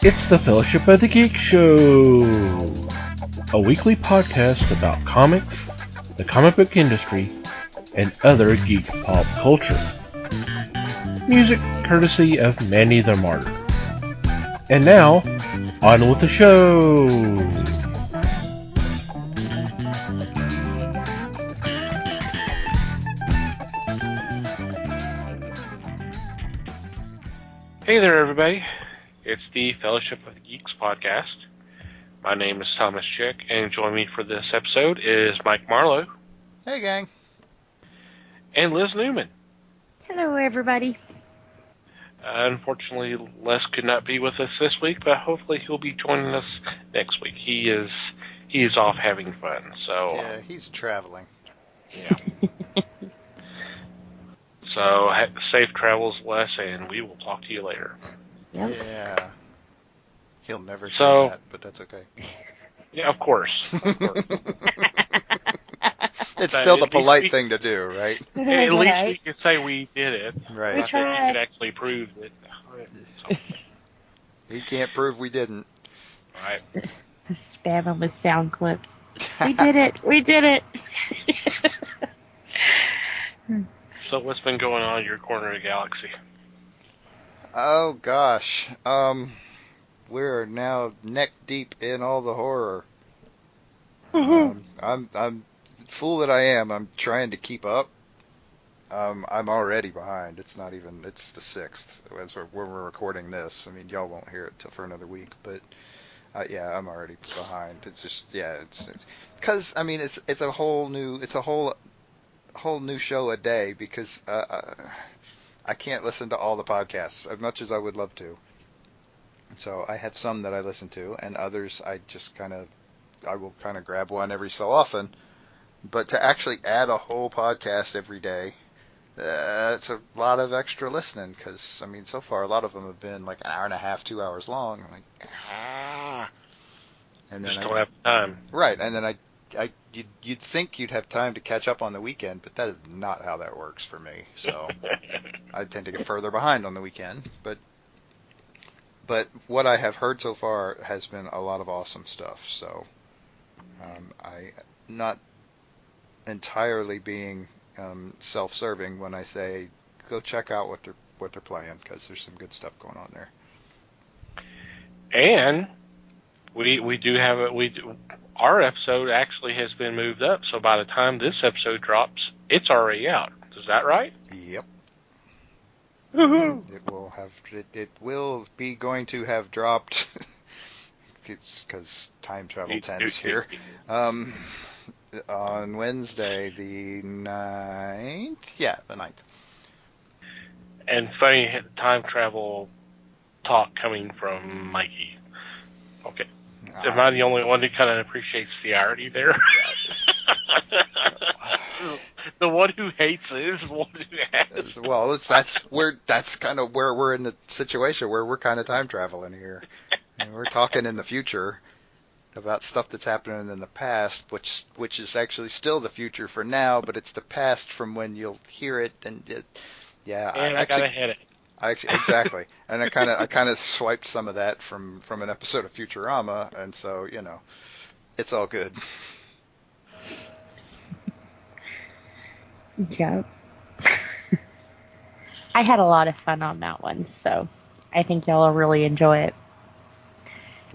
It's the Fellowship of the Geek Show, a weekly podcast about comics, the comic book industry, and other geek pop culture. Music courtesy of Manny the Martyr. And now, on with the show! Hey there, everybody. It's the Fellowship of the Geeks podcast. My name is Thomas Chick, and joining me for this episode is Mike Marlowe. Hey, gang. And Liz Newman. Hello, everybody. Unfortunately, Les could not be with us this week, but hopefully he'll be joining us next week. He is off having fun, so... Yeah, he's traveling. Yeah. So, safe travels, Les, and we will talk to you later. Yep. Yeah. He'll never do that, but that's okay. Yeah, of course. Of course. It's still the polite thing to do, right? At least we can say we did it. Right. We I think tried. we could actually prove it. So, He can't prove we didn't. right. Spam them with sound clips. We did it. We did it. So what's been going on in your corner of the galaxy? Oh, gosh. We're now neck deep in all the horror. I'm fool that I am. I'm trying to keep up. I'm already behind. It's the 6th as we're recording this. I mean, y'all won't hear it for another week, but yeah, I'm already behind. It's just, yeah, it's because I mean, it's a whole new show a day because I can't listen to all the podcasts as much as I would love to. So I have some that I listen to, and others I will kind of grab one every so often. But to actually add a whole podcast every day, it's a lot of extra listening because, I mean, so far a lot of them have been like an hour and a half, 2 hours long. I'm like, and then Just don't have time. Right, and then you'd think you'd have time to catch up on the weekend, but that is not how that works for me. So I tend to get further behind on the weekend, but what I have heard so far has been a lot of awesome stuff. So I not entirely being self-serving when I say go check out what they're playing because there's some good stuff going on there. And we do have our episode actually has been moved up, so by the time this episode drops, it's already out. Is that right? Yep. Woohoo! It will be going to have dropped because time travel tends here. On Wednesday, the 9th? Yeah, the 9th. And funny time travel talk coming from Mikey. Okay. Am I the only one who kind of appreciates the irony there? The one who hates it is the one who has. Well, that's kind of where we're in the situation where we're kind of time traveling here. And we're talking in the future about stuff that's happening in the past, which is actually still the future for now, but it's the past from when you'll hear it. And I got a headache. Exactly, and I kind of swiped some of that from an episode of Futurama, and so it's all good. Yeah. I had a lot of fun on that one, so I think y'all will really enjoy it.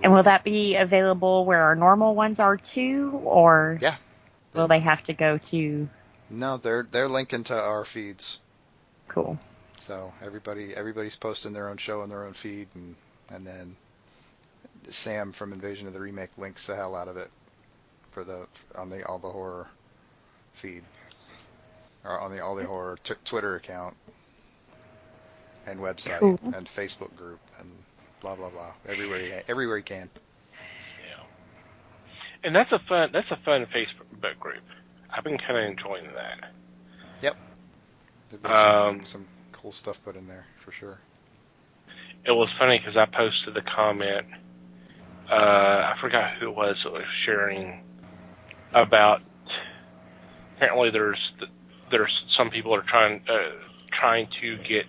And will that be available where our normal ones are too, or Yeah. will they have to go to? No, they're linking to our feeds. Cool. So everybody's posting their own show on their own feed, and then Sam from Invasion of the Remake links the hell out of it on the All the Horror feed, or on the All the Horror Twitter account and website Cool. and Facebook group and blah blah blah everywhere you can. Yeah. And that's a fun Facebook group. I've been kind of enjoying that. Yep. There's been some cool stuff put in there for sure. It was funny because I posted the comment. I forgot who it was that was sharing about. Apparently, there's some people are trying to get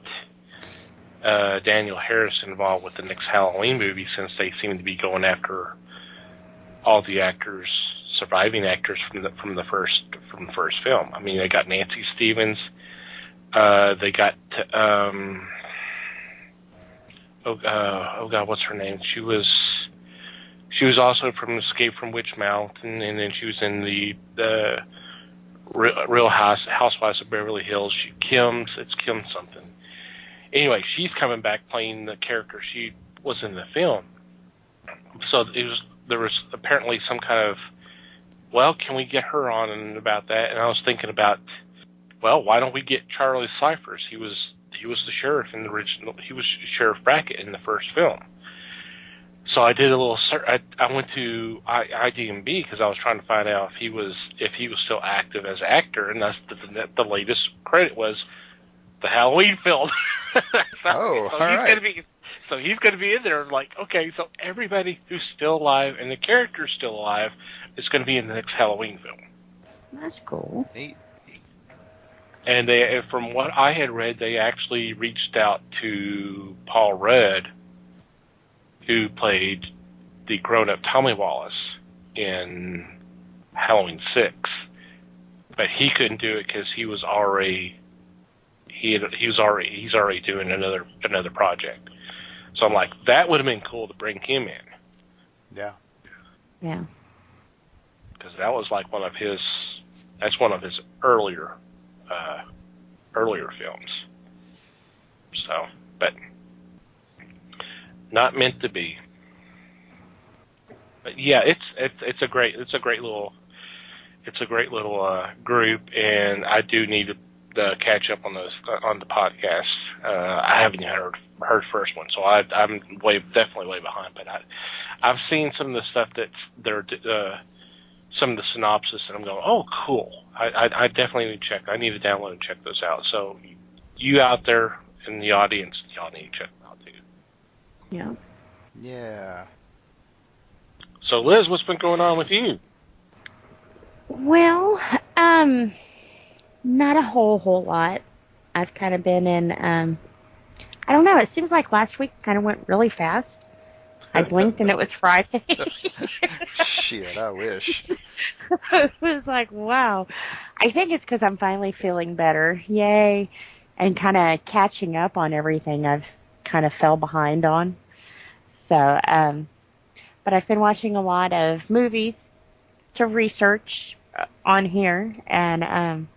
Daniel Harris involved with the next Halloween movie, since they seem to be going after all the actors, surviving actors from the first film. I mean, they got Nancy Stevens. They got oh God, what's her name? She was also from Escape from Witch Mountain, and then she was in the Real Housewives of Beverly Hills. It's Kim something. Anyway, she's coming back playing the character she was in the film. So there was apparently some kind of, well, can we get her on and about that? And I was thinking about, well, why don't we get Charlie Cyphers? He was the sheriff in the original. He was Sheriff Brackett in the first film. So I did a little search. I went to IMDb because I was trying to find out if he was still active as an actor, and that's the latest credit was the Halloween film. All right. He's going to be in there. Like, okay, so everybody who's still alive and the character's still alive is going to be in the next Halloween film. That's cool. Neat. And from what I had read, they actually reached out to Paul Rudd, who played the grown-up Tommy Wallace in Halloween 6, but he couldn't do it because he's already doing another project. So I'm like, that would have been cool to bring him in. Yeah. Yeah. Because that was like one of his earlier films. So, but not meant to be. But yeah, it's a great little group, and I do need to catch up on the podcast. I haven't heard first one, so I'm definitely way behind. But I've seen some of the stuff some of the synopsis, and I'm going, oh, cool. I definitely need to check. I need to download and check those out. So you out there in the audience, y'all need to check them out too. Yeah. Yeah. So Liz, what's been going on with you? Well, not a whole lot. I've kind of been in, I don't know, it seems like last week kind of went really fast. I blinked and it was Friday. Shit, I wish. It was like, wow. I think it's because I'm finally feeling better. Yay. And kind of catching up on everything I've kind of fell behind on. So, but I've been watching a lot of movies to research on here, and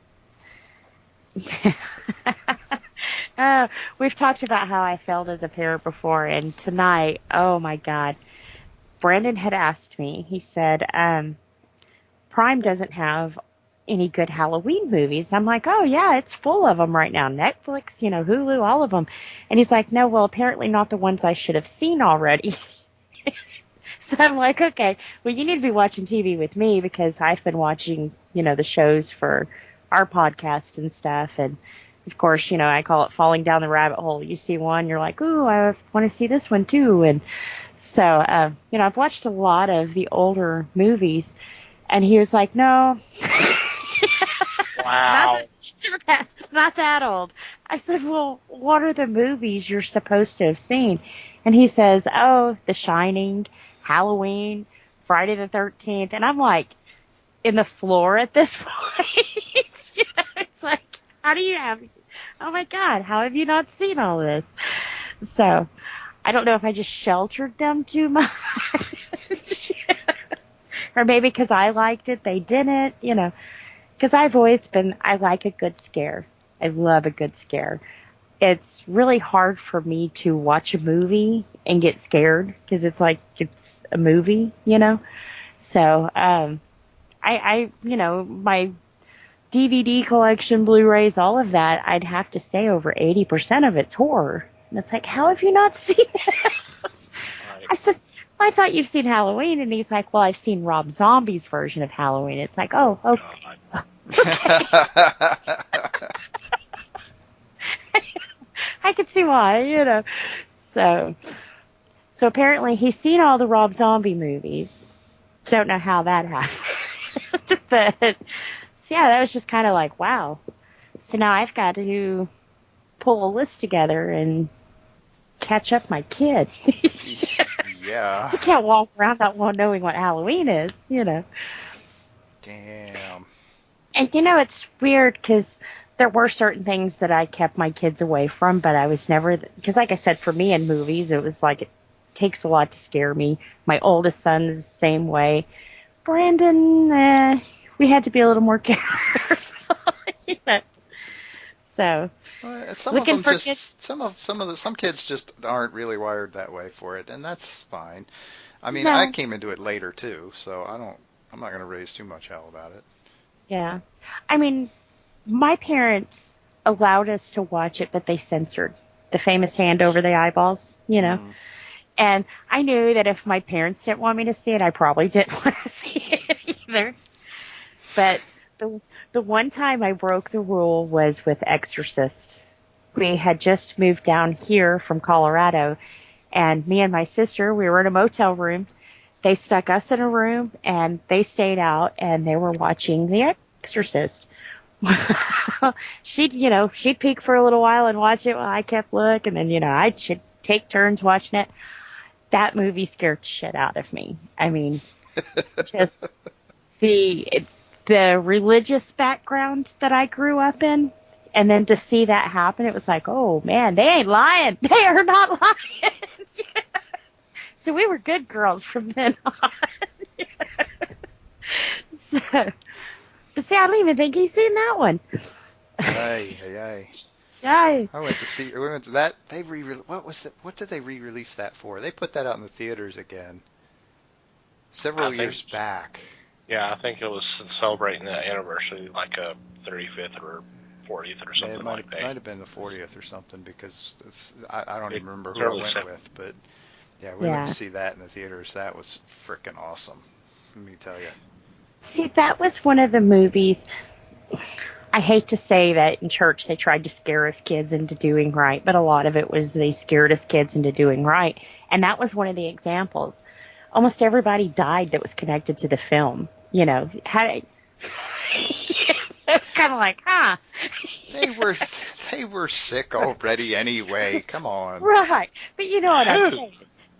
we've talked about how I failed as a parent before, and tonight, oh my God, Brandon had asked me, he said, Prime doesn't have any good Halloween movies. And I'm like, oh yeah, it's full of them right now. Netflix, Hulu, all of them. And he's like, no, well, apparently not the ones I should have seen already. So I'm like, okay, well, you need to be watching TV with me because I've been watching, the shows for our podcast and stuff. And of course, I call it falling down the rabbit hole. You see one, you're like, ooh, I want to see this one too. And so, I've watched a lot of the older movies, and he was like, no. Wow. Not that old. I said, well, what are the movies you're supposed to have seen? And he says, oh, The Shining, Halloween, Friday the 13th. And I'm like in the floor at this point. It's like, oh my God, how have you not seen all this? So I don't know if I just sheltered them too much. Or maybe because I liked it, they didn't, Because I've always I like a good scare. I love a good scare. It's really hard for me to watch a movie and get scared because it's like it's a movie, So, my DVD collection, Blu-rays, all of that, I'd have to say over 80% of it's horror. And it's like, how have you not seen this? Right. I said, I thought you've seen Halloween. And he's like, well, I've seen Rob Zombie's version of Halloween. It's like, oh, okay. I could see why, So apparently he's seen all the Rob Zombie movies. Don't know how that happened. But, so yeah, that was just kind of like, wow. So now I've got to pull a list together and catch up my kid. Yeah. I can't walk around not knowing what Halloween is, Damn. And it's weird because there were certain things that I kept my kids away from, but I was never, because like I said, for me in movies, it was like it takes a lot to scare me. My oldest son's the same way. Brandon, we had to be a little more careful. So, Some of looking them for just kids. some kids just aren't really wired that way for it, and that's fine. I mean, I No. came into it later too, so I'm not going to raise too much hell about it. Yeah. I mean, my parents allowed us to watch it, but they censored the famous hand over the eyeballs, Mm. And I knew that if my parents didn't want me to see it, I probably didn't want to see it either. But the one time I broke the rule was with Exorcist. We had just moved down here from Colorado, and me and my sister, we were in a motel room. They stuck us in a room, and they stayed out, and they were watching The Exorcist. She'd peek for a little while and watch it while I kept looking, and I'd take turns watching it. That movie scared the shit out of me. I mean, just the religious background that I grew up in, and then to see that happen, it was like, oh man, they ain't lying. They are not lying. So we were good girls from then on. But see, I don't even think he's seen that one. Aye, aye, aye. Yeah. I went to see. We went to that. What did they re-release that for? They put that out in the theaters again several years back. Yeah, I think it was celebrating the anniversary, like a 35th or 40th or something like that. It might have been the 40th or something, because I don't even remember who I went with, but yeah, we went to see that in the theaters. That was freaking awesome. Let me tell you. See, that was one of the movies. I hate to say that in church they tried to scare us kids into doing right, but a lot of it was they scared us kids into doing right. And that was one of the examples. Almost everybody died that was connected to the film. So it's kind of like, huh? They were sick already anyway. Come on. Right. But you know what I'm saying.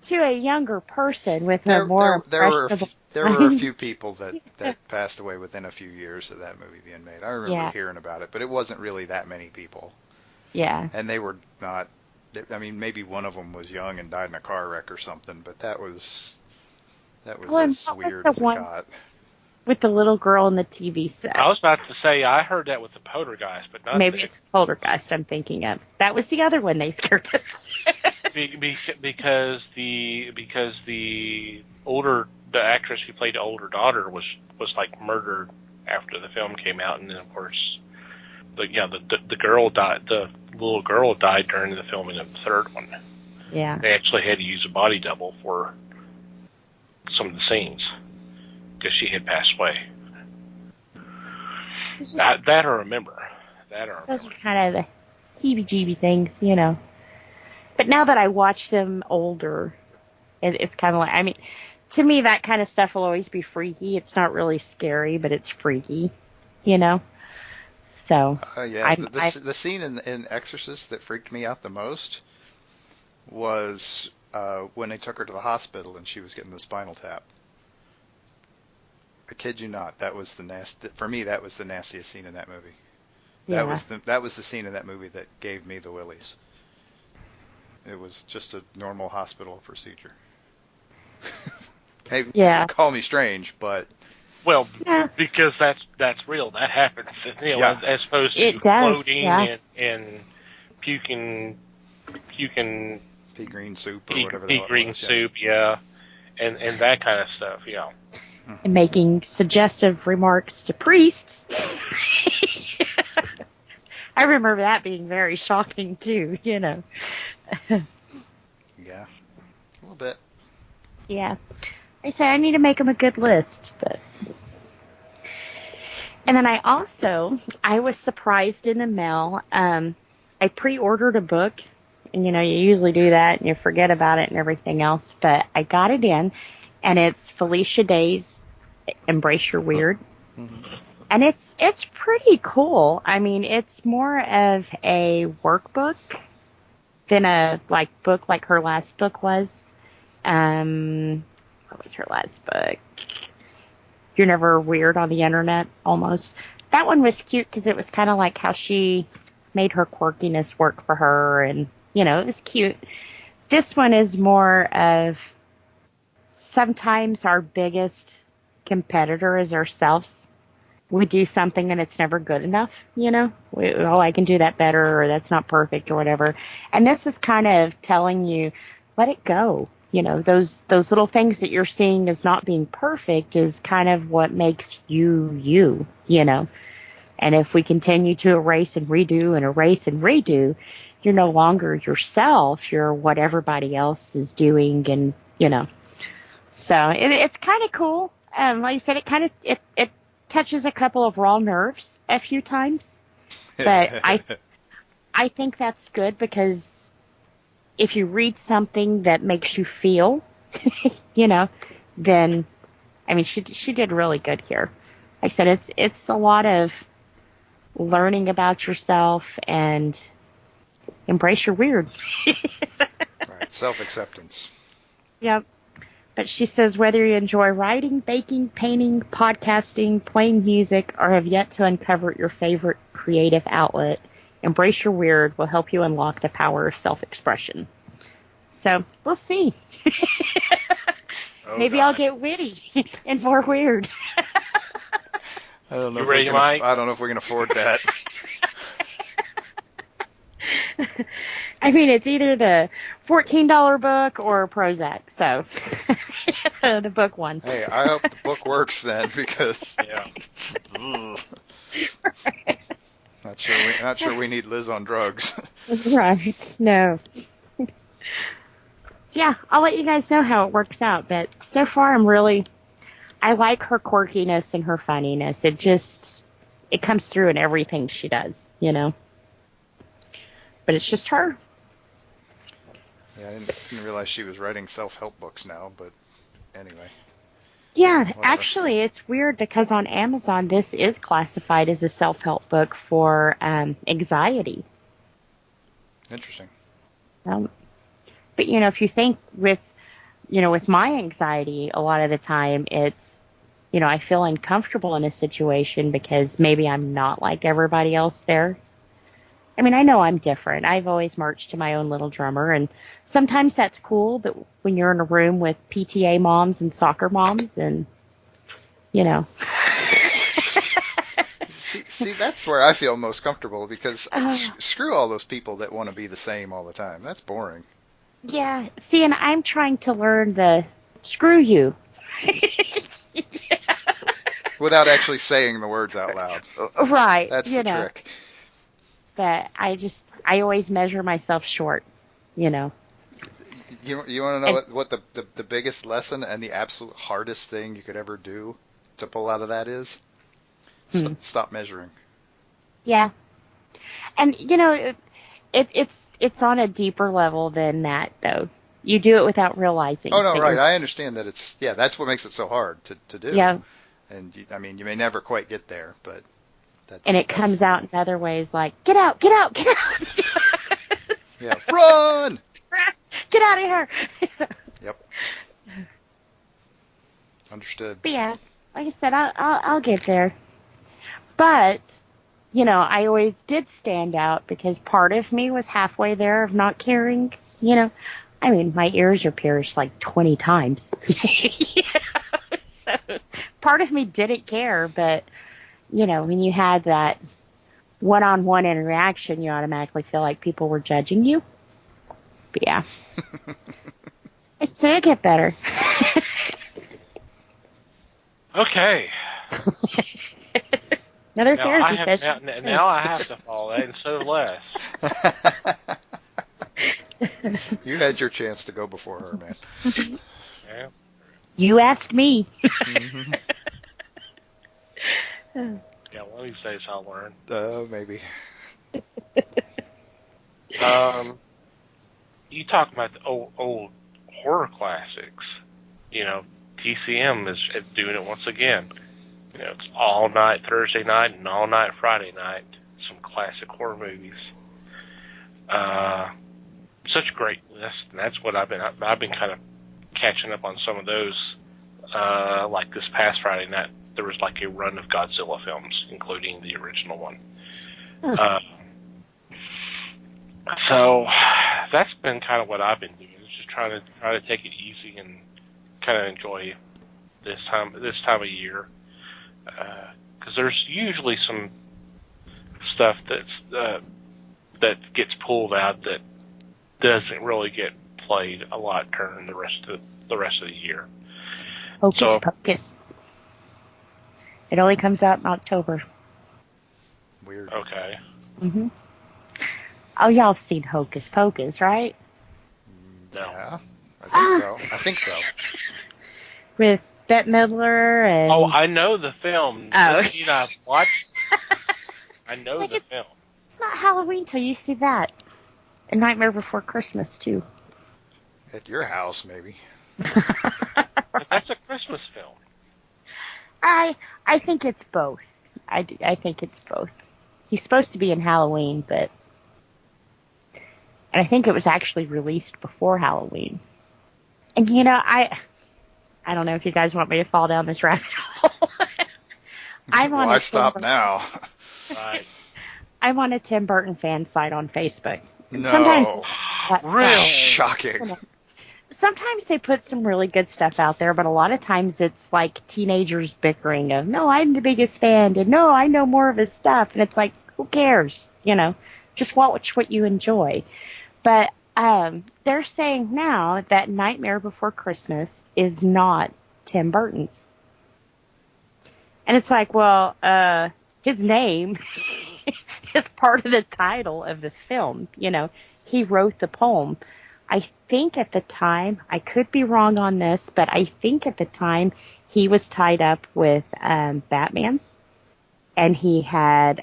To a younger person with a more impressionable there were a few people that passed away within a few years of that movie being made. I remember hearing about it, but it wasn't really that many people. Yeah. And they were not. I mean, maybe one of them was young and died in a car wreck or something, but that was as weird as it got. With the little girl in the TV set. I was about to say, I heard that with the Poltergeist, but not maybe it's Poltergeist I'm thinking of. That was the other one they scared us. because the actress who played the older daughter was like murdered after the film came out, and then of course the girl died. The little girl died during the filming of the third one. Yeah. They actually had to use a body double for some of the scenes because she had passed away. That I remember. Those are kind of the heebie-jeebie things, But now that I watch them older, it's kind of like, I mean, to me that kind of stuff will always be freaky. It's not really scary, but it's freaky, So. Yeah, the scene in Exorcist that freaked me out the most was when they took her to the hospital and she was getting the spinal tap. I kid you not. That was for me, that was the nastiest scene in that movie. Yeah. That was the scene in that movie that gave me the willies. It was just a normal hospital procedure. Hey, call me strange, but well, because that's real. That happens, as opposed to floating and puking pea green soup or whatever. Pea green soup, and that kind of stuff, And making suggestive remarks to priests. I remember that being very shocking too, Yeah, a little bit. Yeah. I said I need to make them a good list, but. And then I was surprised in the mail. I pre-ordered a book, and you usually do that and you forget about it and everything else, but I got it in, and it's Felicia Day's Embrace Your Weird. Mm-hmm. And it's pretty cool. I mean, it's more of a workbook than a book like her last book was. What was her last book? You're Never Weird on the Internet, almost. That one was cute because it was kind of like how she made her quirkiness work for her, and, it was cute. This one is more of sometimes our biggest competitor is ourselves. We do something and it's never good enough, I can do that better, or that's not perfect, or whatever. And this is kind of telling you, let it go. Those little things that you're seeing as not being perfect is kind of what makes you. And if we continue to erase and redo, you're no longer yourself. You're what everybody else is doing, and, So it's kind of cool. Like I said, it touches a couple of raw nerves a few times. But I think that's good, because if you read something that makes you feel, then, she did really good here. Like I said, it's a lot of learning about yourself and embrace your weird. Right, self-acceptance. Yep. But she says, whether you enjoy writing, baking, painting, podcasting, playing music, or have yet to uncover your favorite creative outlet, embrace your weird will help you unlock the power of self-expression. So, we'll see. Maybe I'll get witty and more weird. I don't know if we can afford that. It's either the $14 book or Prozac, so the book one. Hey, I hope the book works then, because not sure we need Liz on drugs. Right. No. So yeah, I'll let you guys know how it works out, but so far I like her quirkiness and her funniness. It comes through in everything she does, But it's just her. Yeah, I didn't realize she was writing self-help books now, but anyway. Yeah, Whatever. Actually, it's weird because on Amazon, this is classified as a self-help book for anxiety. Interesting. But, if you think with my anxiety, a lot of the time it's, I feel uncomfortable in a situation because maybe I'm not like everybody else there. I know I'm different. I've always marched to my own little drummer, and sometimes that's cool, but when you're in a room with PTA moms and soccer moms and, See, that's where I feel most comfortable, because screw all those people that want to be the same all the time. That's boring. Yeah, see, and I'm trying to learn the screw you. Without actually saying the words out loud. Right. That's the trick. But I always measure myself short, You want to know what the biggest lesson and the absolute hardest thing you could ever do to pull out of that is? Stop measuring. Yeah. And, it's on a deeper level than that, though. You do it without realizing. Oh, no, right. I understand that that's what makes it so hard to do. Yeah. And, you may never quite get there, but and it comes out in other ways, like, get out, get out, get out. Yeah, run! Get out of here. Yep. Understood. But yeah, like I said, I'll get there. But, I always did stand out because part of me was halfway there of not caring, my ears are pierced like 20 times. So part of me didn't care, but, when you had that one-on-one interaction, you automatically feel like people were judging you. But yeah. It's going to get better. Okay. Another therapy session. Now I have to follow that instead of less. You had your chance to go before her, man. Yeah. You asked me. Mm-hmm. Yeah, one of these days I'll learn. Maybe. You talk about the old horror classics. TCM is doing it once again. It's all night Thursday night and all night Friday night. Some classic horror movies. such great lists. And that's what I've been kind of catching up on some of those. Like this past Friday night, there was like a run of Godzilla films, including the original one. So that's been kind of what I've been doing. Is just trying to take it easy and kind of enjoy this time of year. Because there's usually some stuff that gets pulled out that doesn't really get played a lot during the rest of the year. Hocus Pocus. It only comes out in October. Weird. Okay. Mhm. Oh, y'all have seen Hocus Pocus, right? No. Yeah, I think so. With Bette Midler and... Oh, I know the film. Oh. I've watched. I know Like the film. It's not Halloween till you see that. A Nightmare Before Christmas, too. At your house, maybe. But that's a Christmas film. I think it's both. I think it's both. He's supposed to be in Halloween, but... And I think it was actually released before Halloween. And, you know, I don't know if you guys want me to fall down this rabbit hole. I stop now. Right. I'm on a Tim Burton fan site on Facebook. No. Sometimes Really? Shocking. Sometimes they put some really good stuff out there, but a lot of times it's like teenagers bickering of, no, I'm the biggest fan, and no, I know more of his stuff. And it's like, who cares? You know, just watch what you enjoy. But they're saying now that Nightmare Before Christmas is not Tim Burton's. And it's like, well, his name is part of the title of the film. You know, he wrote the poem. I think at the time, I could be wrong on this, but I think at the time he was tied up with Batman. And he had,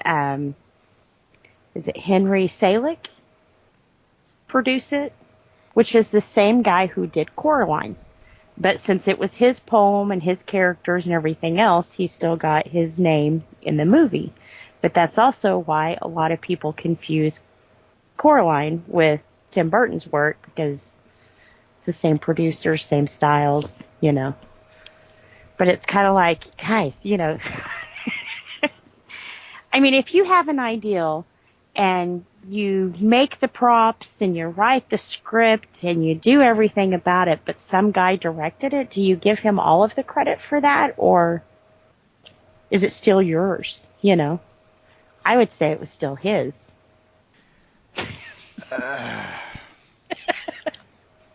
is it Henry Selick produce it? Which is the same guy who did Coraline. But since it was his poem and his characters and everything else, he still got his name in the movie. But that's also why a lot of people confuse Coraline with Tim Burton's work, because it's the same producer, same styles, you know. But it's kind of like, guys, you know, I mean, if you have an ideal and you make the props and you write the script and you do everything about it, but some guy directed it, do you give him all of the credit for that, or is it still yours, you know? I would say it was still his.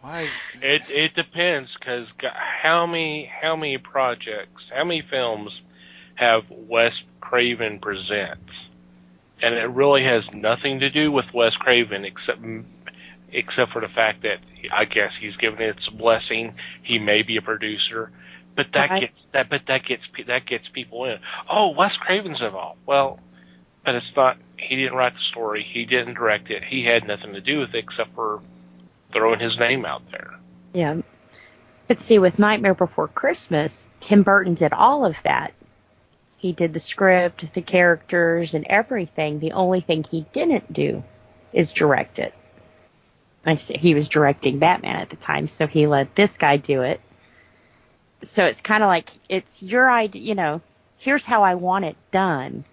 Why? It depends, because how many projects, how many films have Wes Craven presents? And it really has nothing to do with Wes Craven, except for the fact that I guess he's given it its blessing. He may be a producer, but that gets people in. Oh, Wes Craven's involved. Well, but it's not. He didn't write the story. He didn't direct it. He had nothing to do with it except for throwing his name out there. Yeah. But see, with Nightmare Before Christmas, Tim Burton did all of that. He did the script, the characters, and everything. The only thing he didn't do is direct it. He was directing Batman at the time, so he let this guy do it. So it's kind of like, it's your idea, you know, here's how I want it done.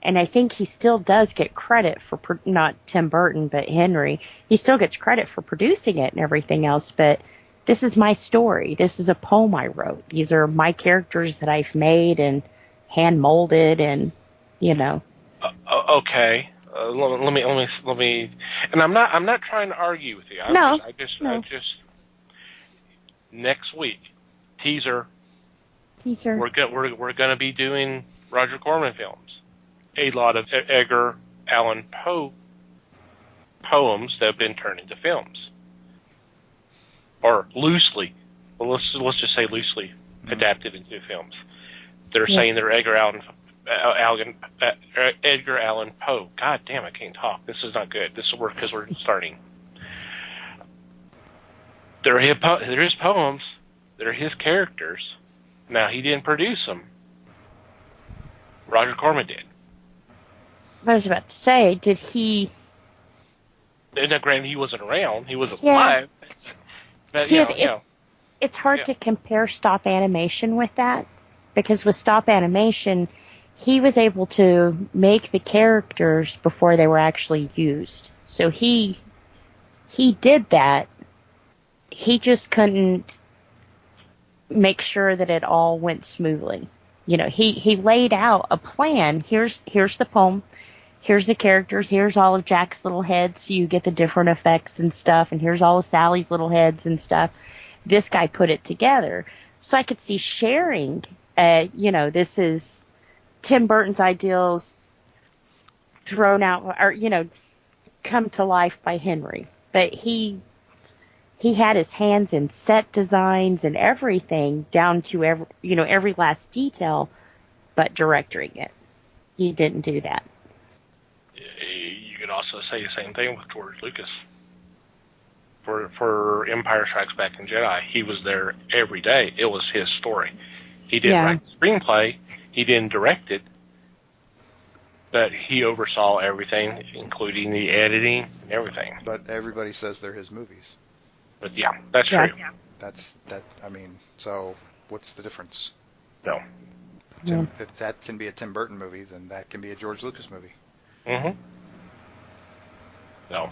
And I think he still does get credit for, not Tim Burton, but Henry. He still gets credit for producing it and everything else, but this is my story. This is a poem I wrote. These are my characters that I've made and hand molded, and you know. Okay, let me. And I'm not trying to argue with you. No. I just next week teaser. We're gonna be doing Roger Corman films. A lot of Edgar Allan Poe poems that have been turned into films, or loosely. Well, let's just say loosely adapted into films. They're saying they're Edgar Allan Poe. God damn, I can't talk. This is not good. This will work because we're starting. They're his poems. They're his characters. Now, he didn't produce them. Roger Corman did. I was about to say, did he Now, granted, he wasn't around; he was Yeah. alive. But See, you know, it's hard Yeah. to compare stop animation with that, because with stop animation, he was able to make the characters before they were actually used. So he did that. He just couldn't make sure that it all went smoothly. You know, he laid out a plan. Here's the poem. Here's the characters. Here's all of Jack's little heads, so you get the different effects and stuff. And here's all of Sally's little heads and stuff. This guy put it together. So I could see sharing, this is Tim Burton's ideals thrown out, or, come to life by Henry. But he had his hands in set designs and everything down to every last detail, but directing it. He didn't do that. You could also say the same thing with George Lucas. For Empire Strikes Back and Jedi, he was there every day. It was his story. He didn't write the screenplay. He didn't direct it. But he oversaw everything, including the editing and everything. But everybody says they're his movies. But yeah, that's true. So what's the difference? No. If that can be a Tim Burton movie, then that can be a George Lucas movie. Mm-hmm. No.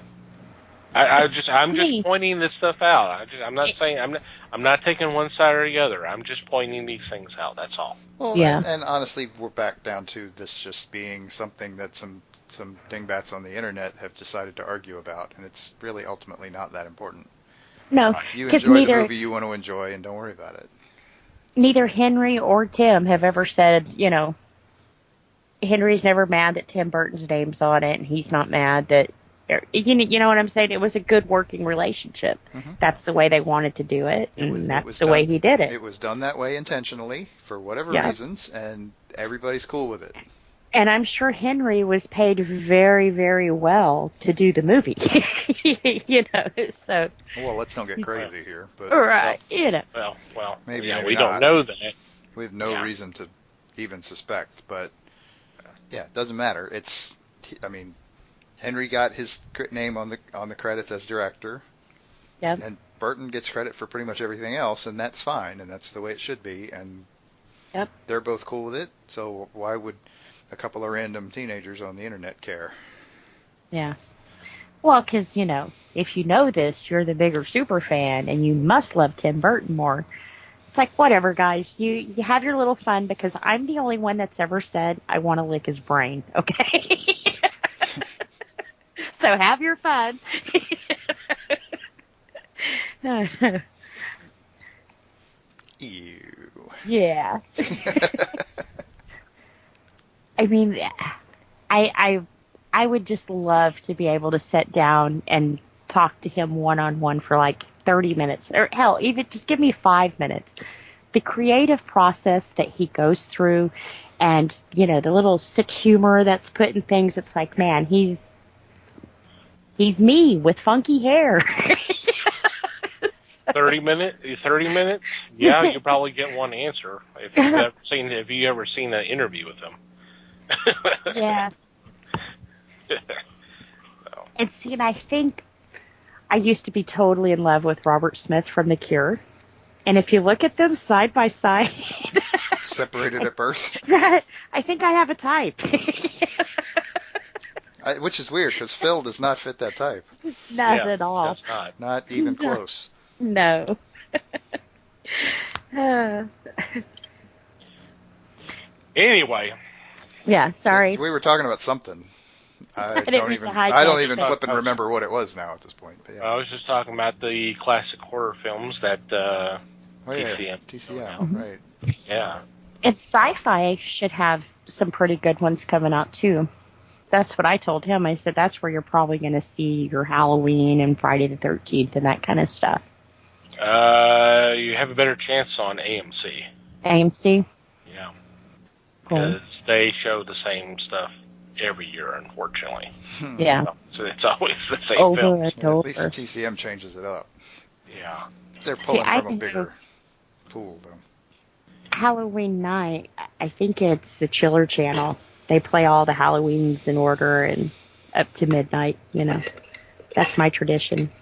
I'm just pointing this stuff out. I'm not saying I'm not taking one side or the other. I'm just pointing these things out. That's all. Well, Yeah. and honestly, we're back down to this just being something that some dingbats on the internet have decided to argue about, and it's really ultimately not that important. No, You because enjoy the movie you want to enjoy, and don't worry about it. neither Henry or Tim have ever said, Henry's never mad that Tim Burton's name's on it, and he's not mad that, you know what I'm saying? It was a good working relationship. Mm-hmm. That's the way they wanted to do it, and that's the way he did it. It was done that way intentionally for whatever reasons, and everybody's cool with it. And I'm sure Henry was paid very, very well to do the movie. So. Well, let's not get crazy here, but Right, Well, maybe we don't know that. We have no reason to even suspect, but yeah, it doesn't matter. Henry got his name on the credits as director. Yep. And Burton gets credit for pretty much everything else, and that's fine, and that's the way it should be, and they're both cool with it, so why would a couple of random teenagers on the internet care? Yeah. Well, because, if you know this, you're the bigger super fan, and you must love Tim Burton more. It's like, whatever, guys. You have your little fun, because I'm the only one that's ever said I want to lick his brain, okay? So have your fun. Ew. Yeah. I mean, I would just love to be able to sit down and talk to him one-on-one for like 30 minutes. Or hell, even just give me 5 minutes. The creative process that he goes through, and, the little sick humor that's put in things, it's like, man, he's me with funky hair. 30 minutes? Yeah, you probably get one answer if you ever seen an interview with him. Yeah. And see, and I think I used to be totally in love with Robert Smith from The Cure. And if you look at them side by side, separated at birth, I think I have a type. Which is weird, because Phil does not fit that type. Not at all. Not even close. No. Anyway. Yeah, sorry. We were talking about something. I don't even flip and remember what it was now at this point. But yeah. I was just talking about the classic horror films that TCM. TCM, right. Yeah. And sci-fi should have some pretty good ones coming out, too. That's what I told him. I said, that's where you're probably going to see your Halloween and Friday the 13th and that kind of stuff. You have a better chance on AMC. AMC? Yeah. Cool. Because they show the same stuff every year, unfortunately. Yeah. So it's always the same over film. and Yeah, over. at least TCM changes it up. Yeah. They're pulling See, from a bigger pool, though. Halloween night, I think it's the Chiller Channel. They play all the Halloweens in order and up to midnight, That's my tradition.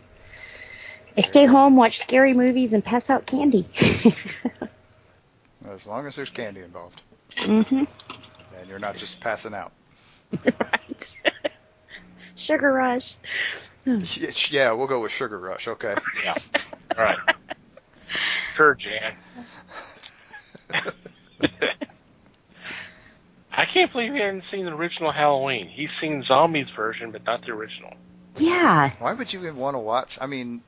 I stay home, watch scary movies, and pass out candy. As long as there's candy involved. Mm-hmm. And you're not just passing out. Right. Sugar rush. Yeah, we'll go with Sugar Rush. Okay. Yeah. All right. Sure, Jan. I can't believe he hasn't seen the original Halloween. He's seen Zombies version, but not the original. Yeah. Why would you even want to watch? I mean,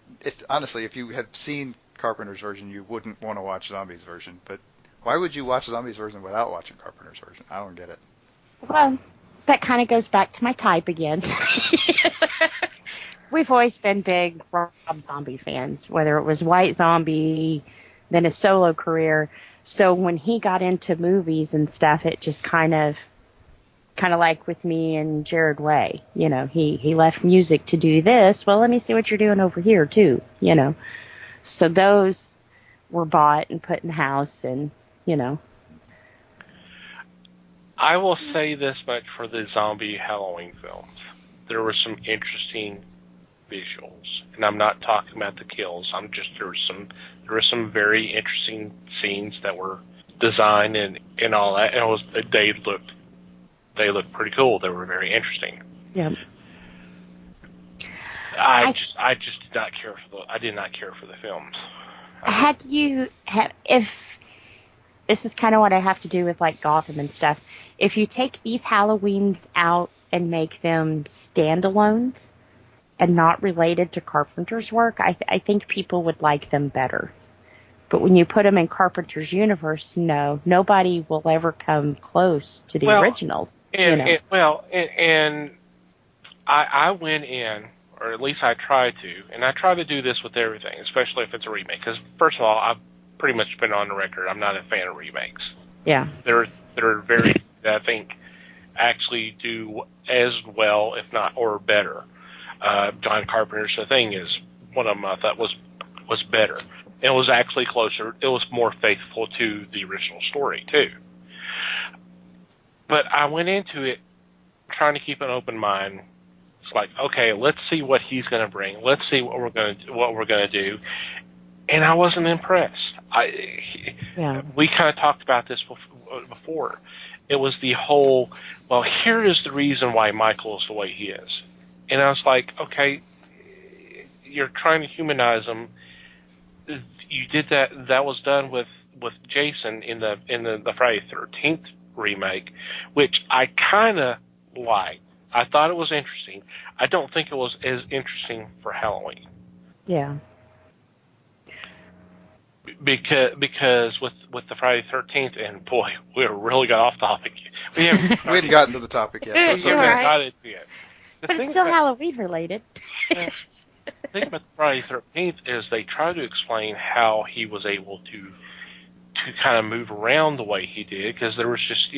honestly, if you have seen Carpenter's version, you wouldn't want to watch Zombies version. But why would you watch Zombies version without watching Carpenter's version? I don't get it. Well, that kind of goes back to my type again. We've always been big Rob Zombie fans, whether it was White Zombie, then his solo career. So when he got into movies and stuff, it just kind of like with me and Jared Way, you know, he left music to do this. Well, let me see what you're doing over here too, you know. So those were bought and put in the house, and you know. I will say this much for the zombie Halloween films. There were some interesting visuals, and I'm not talking about the kills. There were some very interesting scenes that were designed and all that. And they looked pretty cool. They were very interesting. Yeah. I just did not care for the films. If this is kind of what I have to do with like Gotham and stuff, if you take these Halloweens out and make them standalones and not related to Carpenter's work, I think people would like them better. But when you put them in Carpenter's universe, no, nobody will ever come close to the originals. And I went in, or at least I try to, and I try to do this with everything, especially if it's a remake. Because first of all, I've pretty much been on the record, I'm not a fan of remakes. Yeah. There are very that I think actually do as well, if not or better. John Carpenter's The Thing is one of them I thought was better. It was actually closer. It was more faithful to the original story too. But I went into it trying to keep an open mind. It's like, okay, let's see what he's going to bring. Let's see what we're going to do. And I wasn't impressed. We kind of talked about this before. It was the whole, well, here is the reason why Michael is the way he is. And I was like, okay, you're trying to humanize him. You did that. That was done with Jason in the Friday the 13th remake, which I kind of liked. I thought it was interesting. I don't think it was as interesting for Halloween. Yeah. Because with the Friday the 13th, and boy, we really got off topic. We hadn't gotten to the topic yet. So it's okay. Got it yet. But it's still Halloween related. The thing about the Friday the 13th is they try to explain how he was able to kind of move around the way he did, because there was just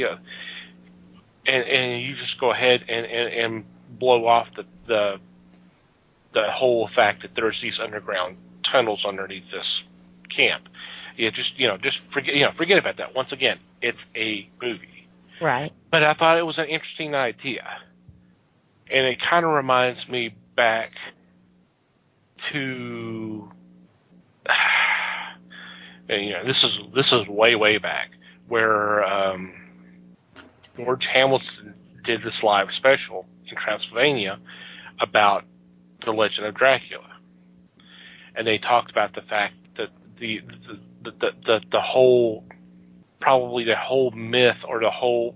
and you just go ahead and blow off the whole fact that there's these underground tunnels underneath this camp. Just forget about that. Once again, it's a movie. Right. But I thought it was an interesting idea. And it kind of reminds me back to, this is way back, where George Hamilton did this live special in Transylvania about the Legend of Dracula, and they talked about the fact that the whole myth or the whole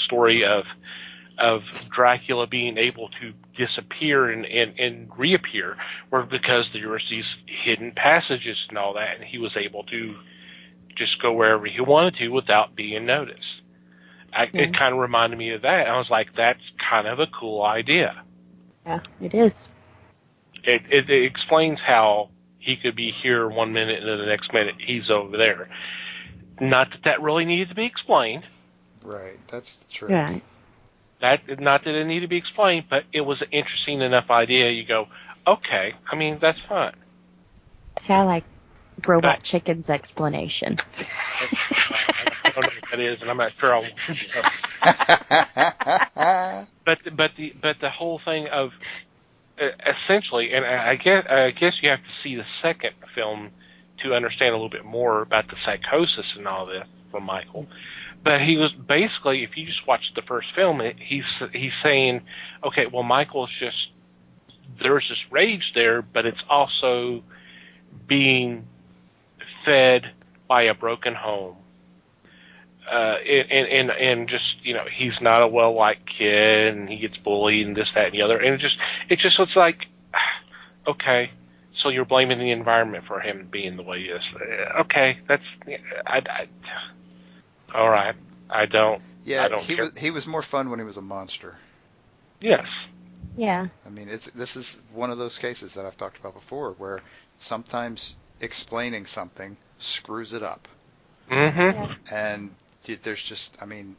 story of Dracula being able to disappear and reappear were because there was these hidden passages and all that, and he was able to just go wherever he wanted to without being noticed. It kind of reminded me of that. I was like, that's kind of a cool idea. Yeah, it is. It explains how he could be here one minute and then the next minute he's over there. Not that really needed to be explained. Right, that's true. Right. Not that it needed to be explained, but it was an interesting enough idea. You go, okay, I mean, that's fine. See, I like Robot Chicken's explanation. I don't know what that is, and I'm not sure I want to know. But the whole thing of essentially, and I guess you have to see the second film to understand a little bit more about the psychosis and all this from Michael. But he was basically, if you just watch the first film, he's saying, okay, well, Michael's just, there's this rage there, but it's also being fed by a broken home. And just, he's not a well-liked kid, and he gets bullied and this, that, and the other. And it just looks like, okay, so you're blaming the environment for him being the way he is. Okay, that's, all right. I don't care. He was more fun when he was a monster. Yes. Yeah. I mean, this is one of those cases that I've talked about before, where sometimes explaining something screws it up. Mm-hmm. Yeah. And there's just, I mean,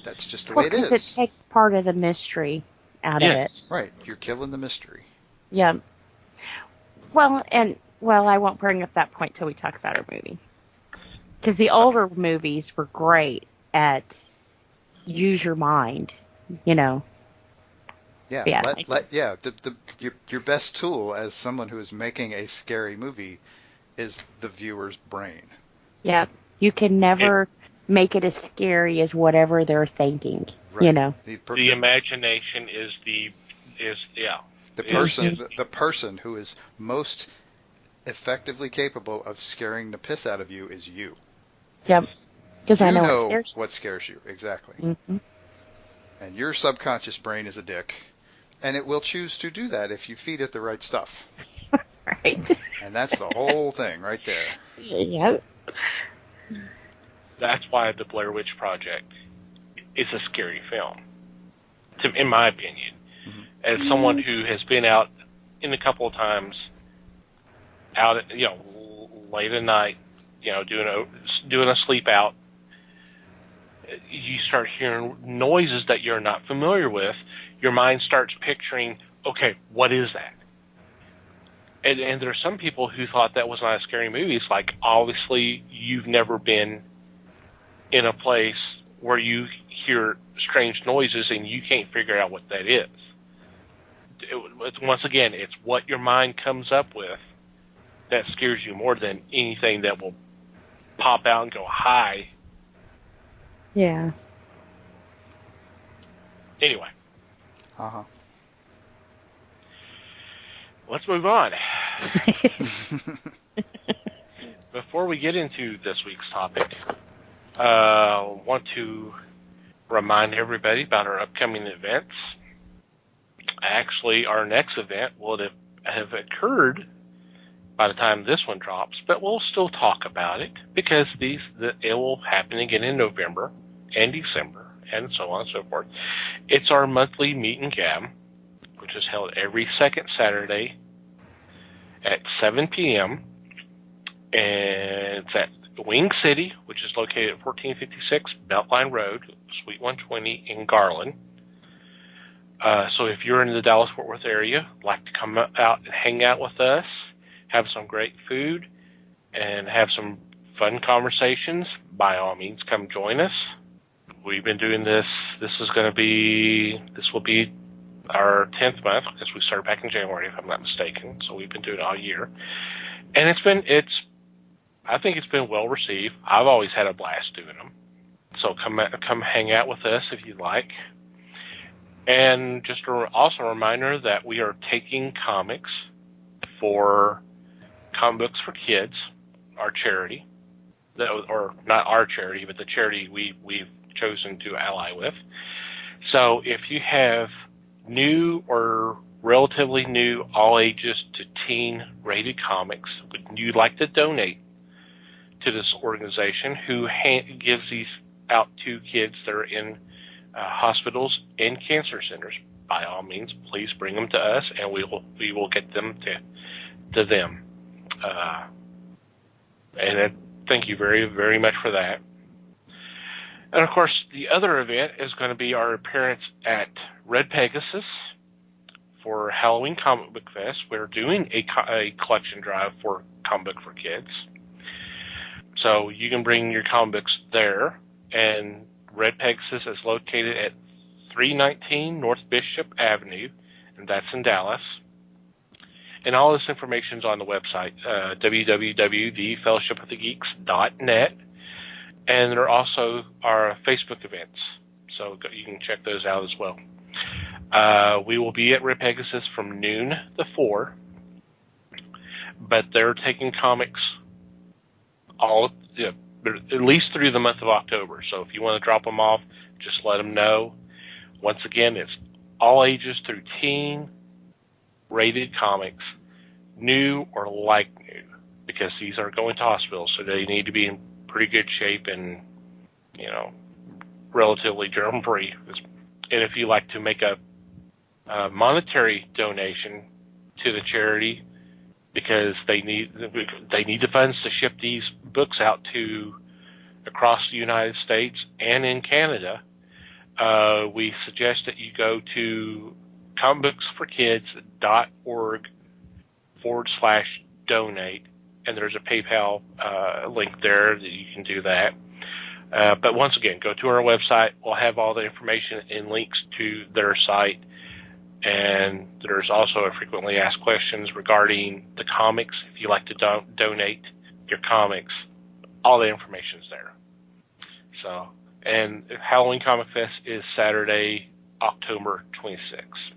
that's just the way it is. Because it takes part of the mystery out of it. Right. You're killing the mystery. Yeah. Well, I won't bring up that point till we talk about our movie. Because the older movies were great at use your mind, Yeah. Yeah. Your best tool as someone who is making a scary movie is the viewer's brain. Yeah. You can never make it as scary as whatever they're thinking. Right. The imagination is the person who is most effectively capable of scaring the piss out of you is you. Yep. Because I know what scares you. Exactly. Mm-hmm. And your subconscious brain is a dick, and it will choose to do that if you feed it the right stuff. Right. And that's the whole thing right there. Yep. That's why the Blair Witch Project is a scary film, in my opinion. Mm-hmm. As someone who has been out in a couple of times, late at night, doing a sleep out, you start hearing noises that you're not familiar with. Your mind starts picturing, okay, what is that? And there's some people who thought that was not a scary movie. It's like, obviously, you've never been in a place where you hear strange noises and you can't figure out what that is. Once again, it's what your mind comes up with that scares you more than anything that will pop out and go, hi. Yeah. Anyway. Uh-huh. Let's move on. Before we get into this week's topic, I want to remind everybody about our upcoming events. Actually, our next event will have occurred by the time this one drops, but we'll still talk about it because it will happen again in November and December and so on and so forth. It's our monthly meet and gab, which is held every second Saturday at 7 p.m. And it's at Wing City, which is located at 1456 Beltline Road, Suite 120 in Garland. So if you're in the Dallas-Fort Worth area, like to come out and hang out with us, have some great food, and have some fun conversations, by all means, come join us. We've been doing this. This will be our 10th month, because we started back in January, if I'm not mistaken. So we've been doing it all year. And I think it's been well received. I've always had a blast doing them. So come hang out with us if you'd like. And just also a reminder that we are taking comics for Comic Books for Kids, our charity, or not our charity, but the charity we've chosen to ally with. So if you have new or relatively new, all ages to teen rated comics, would you like to donate to this organization who gives these out to kids that are in hospitals and cancer centers? By all means, please bring them to us, and we will get them to them. And thank you very, very much for that. And of course, the other event is going to be our appearance at Red Pegasus for Halloween Comic Book Fest. We're doing a collection drive for Comic Book for Kids. So you can bring your comic books there. And Red Pegasus is located at 319 North Bishop Avenue in and that's in Dallas. And all this information is on the website, www.thefellowshipofthegeeks.net. And there also are Facebook events, so you can check those out as well. We will be at Red Pegasus from noon to 4, but they're taking comics at least through the month of October. So if you want to drop them off, just let them know. Once again, it's all ages through teen, rated comics, new or like new, because these are going to hospitals, so they need to be in pretty good shape and, relatively germ-free. And if you like to make a monetary donation to the charity, because they need the funds to ship these books out to across the United States and in Canada, we suggest that you go to comicbooksforkids.org/donate, and there's a PayPal link there that you can do that. But once again, go to our website. We'll have all the information and links to their site. And there's also a frequently asked questions regarding the comics. If you like to donate your comics, all the information's there. So, and Halloween Comic Fest is Saturday, October 26th.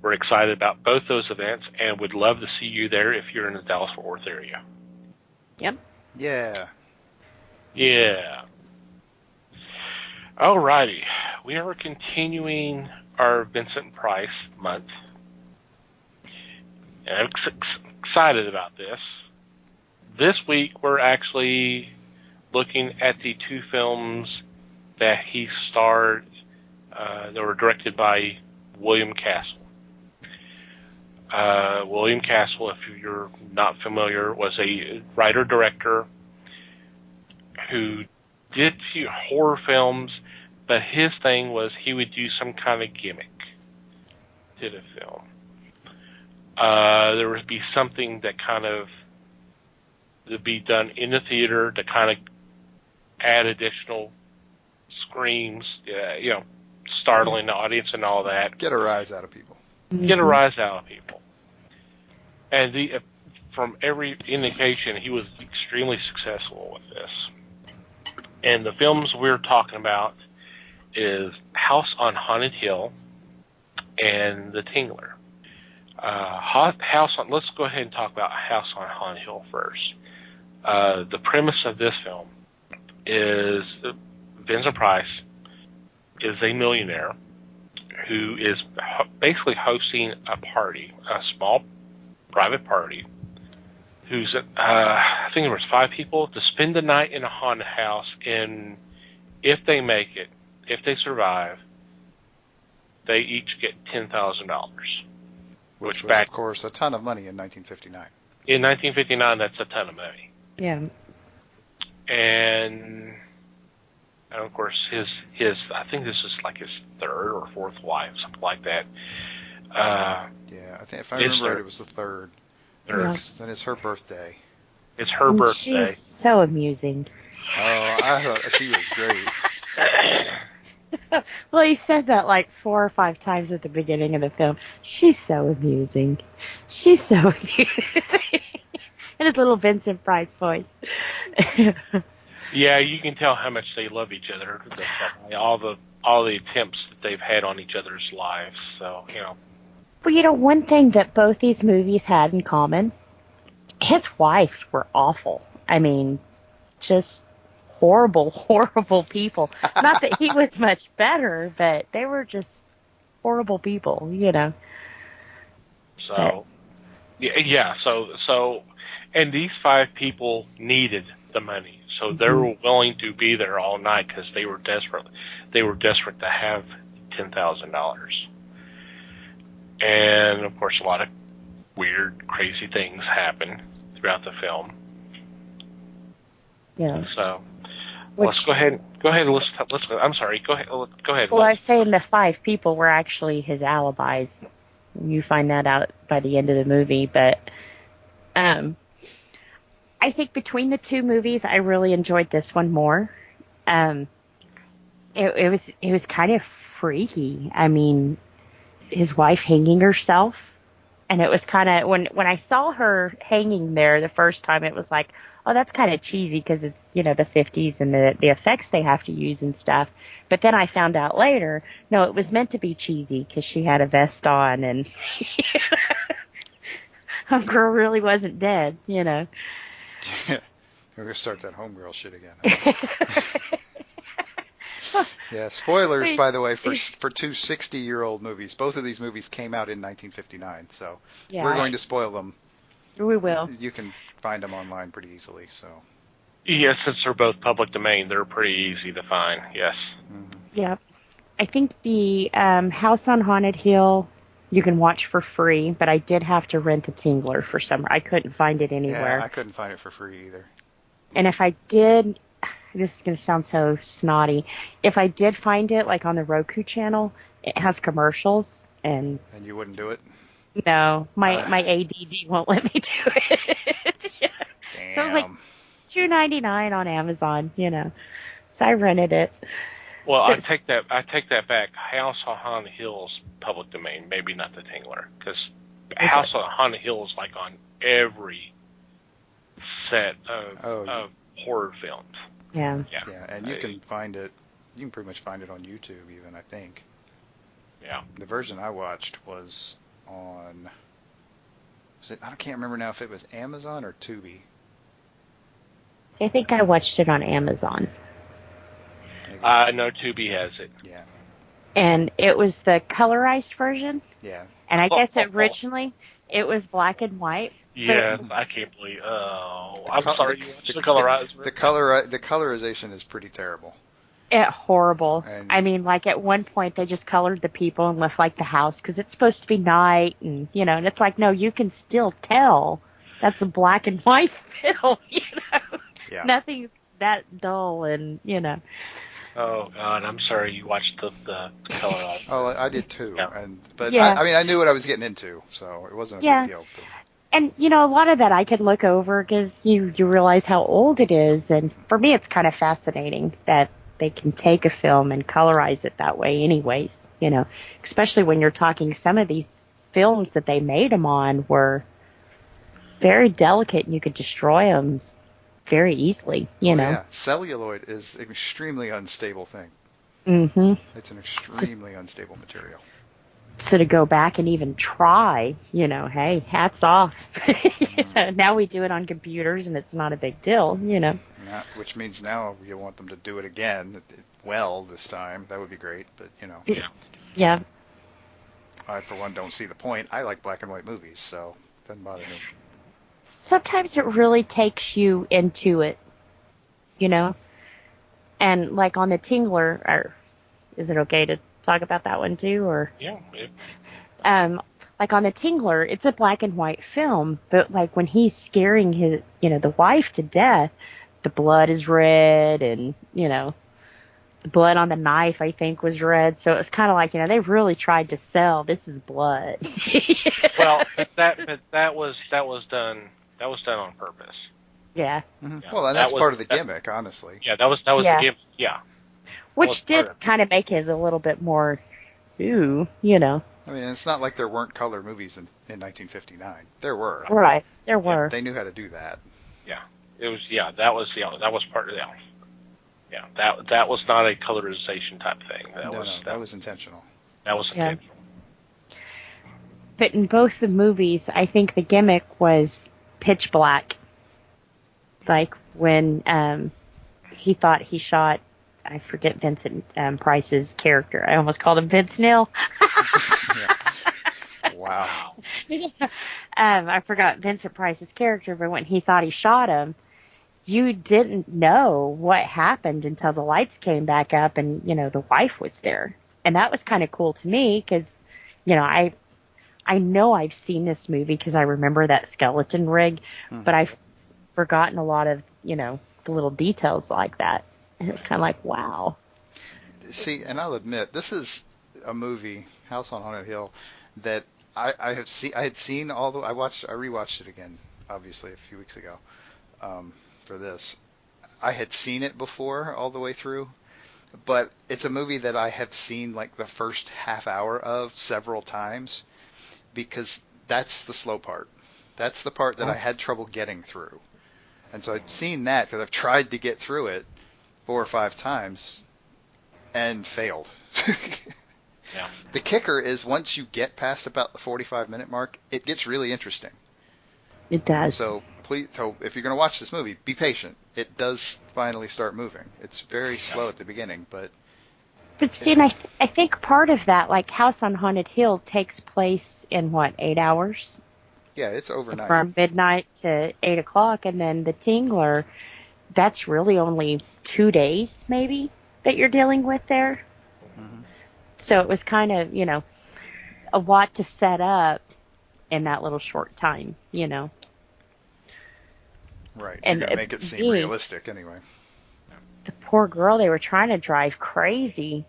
We're excited about both those events and would love to see you there if you're in the Dallas-Fort Worth area. Yep. Yeah. Yeah. Alrighty. We are continuing our Vincent Price month. And I'm excited about this. This week we're actually looking at the two films that he starred that were directed by William Castle. William Castle, if you're not familiar, was a writer-director who did a few horror films, but his thing was he would do some kind of gimmick to the film. There would be something that kind of would be done in the theater to kind of add additional screams, startling the audience and all that. Get a rise out of people. Get a rise out of people. And from every indication, he was extremely successful with this. And the films we're talking about is House on Haunted Hill and The Tingler. Let's go ahead and talk about House on Haunted Hill first. The premise of this film is Vincent Price is a millionaire who is basically hosting a party, a small private party, who's, I think there was 5 people, to spend the night in a haunted house, and if they make it, if they survive, they each get $10,000. Which was, of course, a ton of money in 1959. In 1959, that's a ton of money. Yeah. And of course, his I think this is like his 3rd or 4th wife, something like that. Yeah, I think if I remember right, it was the 3rd. Yeah. And it's her birthday. It's her birthday. She's so amusing. Oh, I thought she was great. Well, he said that like 4 or 5 times at the beginning of the film. She's so amusing. She's so amusing. In his little Vincent Price voice. Yeah, you can tell how much they love each other. All the attempts that they've had on each other's lives. So, Well, one thing that both these movies had in common, his wives were awful. I mean, just horrible, horrible people. Not that he was much better, but they were just horrible people, So, yeah. So, and these 5 people needed the money, so they were willing to be there all night because they were desperate. They were desperate to have $10,000. And of course, a lot of weird, crazy things happen throughout the film. Yeah. So let's go ahead. Let's. I'm sorry. Go ahead. Well, I was saying the 5 people were actually his alibis. You find that out by the end of the movie, but I think between the 2 movies, I really enjoyed this one more. It was kind of freaky. I mean, his wife hanging herself. And it was kind of, when I saw her hanging there the first time, it was like, oh, that's kind of cheesy because it's, the 50s and the effects they have to use and stuff. But then I found out later, no, it was meant to be cheesy because she had a vest on and homegirl really wasn't dead, Yeah. We're going to start that homegirl shit again. Yeah, spoilers, by the way, for two 60-year-old movies. Both of these movies came out in 1959, so Yeah. we're going to spoil them. We will. You can find them online pretty easily, so. Yes, since they're both public domain, they're pretty easy to find, yes. Mm-hmm. Yeah. I think the House on Haunted Hill you can watch for free, but I did have to rent the Tingler for summer. I couldn't find it anywhere. Yeah, I couldn't find it for free either. And if I did, this is going to sound so snotty, if I did find it, like on the Roku channel, it has commercials, and you wouldn't do it? No, my ADD won't let me do it. Yeah. Damn. So it was like $2.99 on Amazon, So I rented it. Well, I take that back. House on Haunted Hill's public domain, maybe not the Tingler, because House on Haunted Hill is like on every set of horror films. Yeah. Yeah, and you can find it. You can pretty much find it on YouTube, even, I think. Yeah. The version I watched was on. I can't remember now if it was Amazon or Tubi. I think I watched it on Amazon. No, Tubi has it. Yeah. And it was the colorized version. Yeah. And I guess originally it was black and white. Yeah, I can't believe. Oh, I'm sorry. You watched the colorized version. The colorization is pretty terrible. Horrible. And I mean, like at one point they just colored the people and left like the house because it's supposed to be night, and and it's like, no, you can still tell that's a black and white film. Yeah. Nothing's that dull, and Oh God, I'm sorry. You watched the colorized. Oh, I did too. Yeah. But Yeah. I knew what I was getting into, so it wasn't a Yeah. big deal. But... And a lot of that I could look over because you realize how old it is, and for me it's kind of fascinating that they can take a film and colorize it that way anyways, especially when you're talking some of these films that they made them on were very delicate and you could destroy them very easily, know. Yeah, celluloid is an extremely unstable thing. Mm-hmm. It's an extremely unstable material. So to go back and even try, hey, hats off. Now we do it on computers and it's not a big deal, Which means now you want them to do it again, well, this time. That would be great, but, Yeah. I, for one, don't see the point. I like black and white movies, so it doesn't bother me. Sometimes it really takes you into it, And like on the Tingler, or is it okay to talk about that one too, or? Yeah. Like on the Tingler, it's a black and white film, but like when he's scaring his, the wife to death, the blood is red, and the blood on the knife I think was red, so it was kind of like they really tried to sell this is blood. Well, but that was done on purpose. Yeah. Mm-hmm. Yeah, well, and that's part of the gimmick, honestly. Yeah, that was Yeah. the gimmick. Yeah. Which did kind of make it a little bit more, ooh, I mean, it's not like there weren't color movies in 1959. There were. Right, there were. Yeah, they knew how to do that. Yeah. It was. Yeah. That was part of the. Yeah. That was not a colorization type thing. That was intentional. That was intentional. But in both the movies, I think the gimmick was pitch black. Like when he thought he shot, I forget Vincent Price's character. I almost called him Vince Neil. Wow. I forgot Vincent Price's character, but when he thought he shot him, you didn't know what happened until the lights came back up and, the wife was there. And that was kind of cool to me because, I know I've seen this movie because I remember that skeleton rig, but I've forgotten a lot of, the little details like that. And it was kind of like, wow. See, and I'll admit, this is a movie, House on Haunted Hill, that I had seen I rewatched it again, obviously, a few weeks ago, for this. I had seen it before all the way through, but it's a movie that I have seen like the first half hour of several times because that's the slow part. That's the part that I had trouble getting through. And so I've seen that because I've tried to get through it 4 or 5 times and failed. Yeah. The kicker is once you get past about the 45-minute mark, it gets really interesting. It does. So please, if you're going to watch this movie, be patient. It does finally start moving. It's very slow at the beginning, but see, and I think part of that, like House on Haunted Hill, takes place in what, 8 hours? yeah, it's overnight. From midnight to 8 o'clock, and then the Tingler, that's really only 2 days, maybe, that you're dealing with there. Mm-hmm. So it was kind of, a lot to set up in that little short time, Right. And You're going to make it seem realistic anyway. The poor girl, they were trying to drive crazy.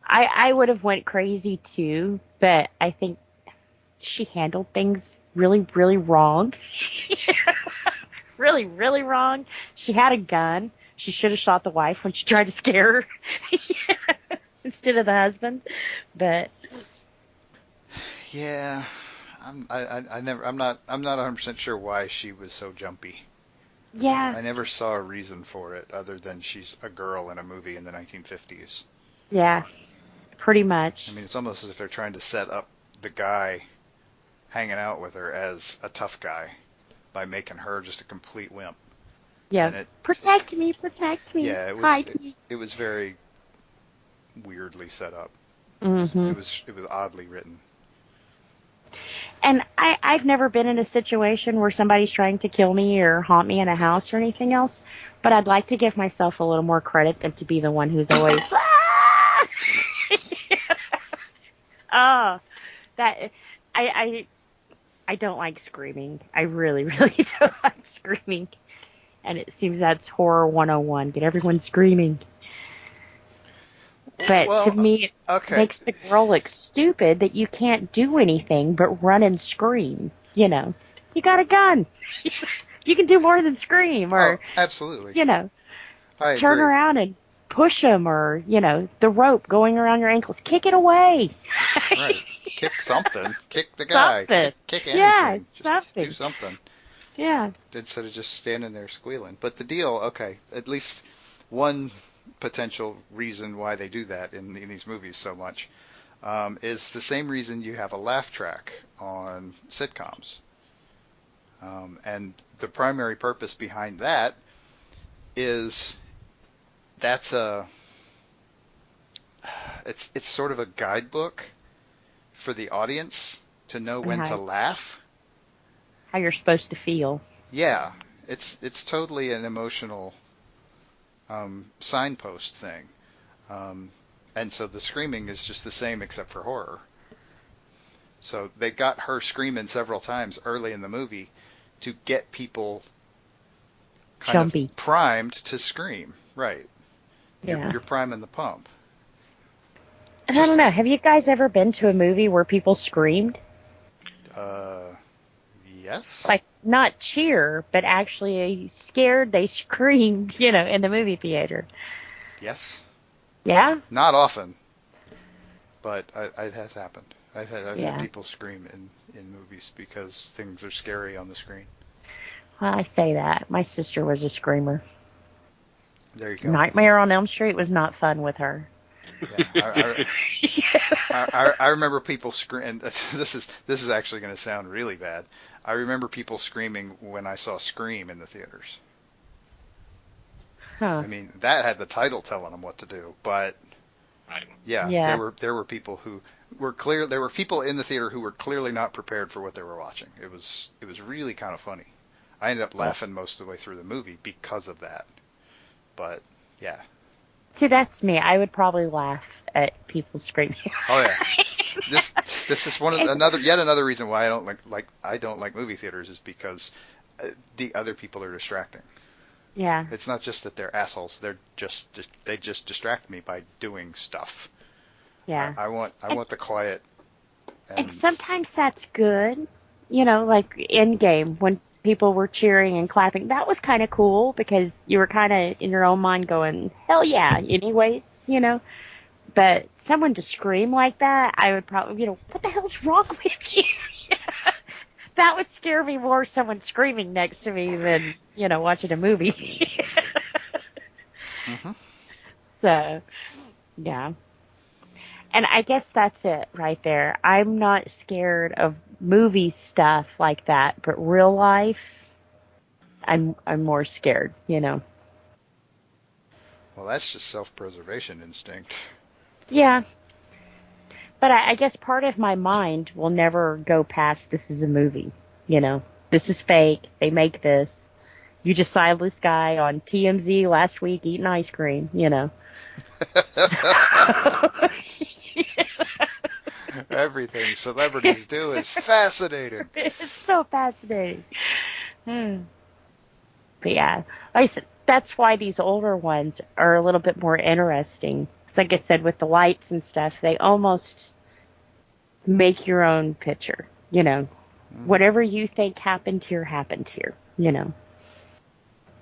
I would have went crazy too, but I think she handled things really, really wrong. Really, really wrong. She had a gun. She should have shot the wife when she tried to scare her instead of the husband. But yeah, I'm not 100% sure why she was so jumpy. yeah, I never saw a reason for it other than she's a girl in a movie in the 1950s. yeah, pretty much. I mean, it's almost as if they're trying to set up the guy hanging out with her as a tough guy by making her just a complete wimp. Yeah, protect me. Yeah, it was very weirdly set up. Mm-hmm. It was oddly written. And I've never been in a situation where somebody's trying to kill me or haunt me in a house or anything else, but I'd like to give myself a little more credit than to be the one who's always oh, that I don't like screaming. I really, really don't like screaming. And it seems that's horror 101. Get everyone screaming. But to me, it makes the girl look stupid that you can't do anything but run and scream. You got a gun. You can do more than scream. Or, absolutely. turn agree. around and push them, or, the rope going around your ankles. Kick it away. Right. Kick something. Kick the guy. Something. Kick anything. Yeah, just something. do something. Yeah. Instead of just standing there squealing. But the deal, at least one potential reason why they do that in these movies so much is the same reason you have a laugh track on sitcoms. And the primary purpose behind that is it's sort of a guidebook for the audience to know when to laugh. How you're supposed to feel. Yeah, it's totally an emotional signpost thing. And so the screaming is just the same except for horror. So they got her screaming several times early in the movie to get people kind of primed to scream. Right. Yeah. You're priming the pump. And I don't know, have you guys ever been to a movie where people screamed? Yes. Like, not cheer, but actually scared, they screamed, in the movie theater. Yes. Yeah? Not often, but it has happened. I've had people scream in movies because things are scary on the screen. Well, I say that. My sister was a screamer. There you go. Nightmare on Elm Street was not fun with her. Yeah, I remember people screaming. This is actually going to sound really bad. I remember people screaming when I saw Scream in the theaters. Huh. I mean, that had the title telling them what to do, but yeah. there were people who were clear. There were people in the theater who were clearly not prepared for what they were watching. It was really kind of funny. I ended up laughing most of the way through the movie because of that. But yeah. See, that's me. I would probably laugh at people screaming. Oh yeah. This is yet another reason why I don't like movie theaters is because the other people are distracting. Yeah. It's not just that they're assholes. They just distract me by doing stuff. Yeah. I want the quiet. And sometimes that's good. Like Endgame, when people were cheering and clapping. That was kind of cool because you were kind of in your own mind going, hell yeah, anyways, you know. But someone to scream like that, I would probably, you know, what the hell's wrong with you? That would scare me more, someone screaming next to me than, you know, watching a movie. Mm-hmm. So, yeah. And I guess that's it right there. I'm not scared of movie stuff like that, but real life, I'm more scared, you know. Well, that's just self-preservation instinct. Yeah. But I guess part of my mind will never go past this is a movie, you know. This is fake. They make this. You just saw this guy on TMZ last week eating ice cream, you know. So, Everything celebrities do is fascinating. it's so fascinating. Hmm. But yeah, like I said, that's why these older ones are a little bit more interesting. 'Cause like I said, with the lights and stuff, they almost make your own picture. You know, whatever you think happened here, you know.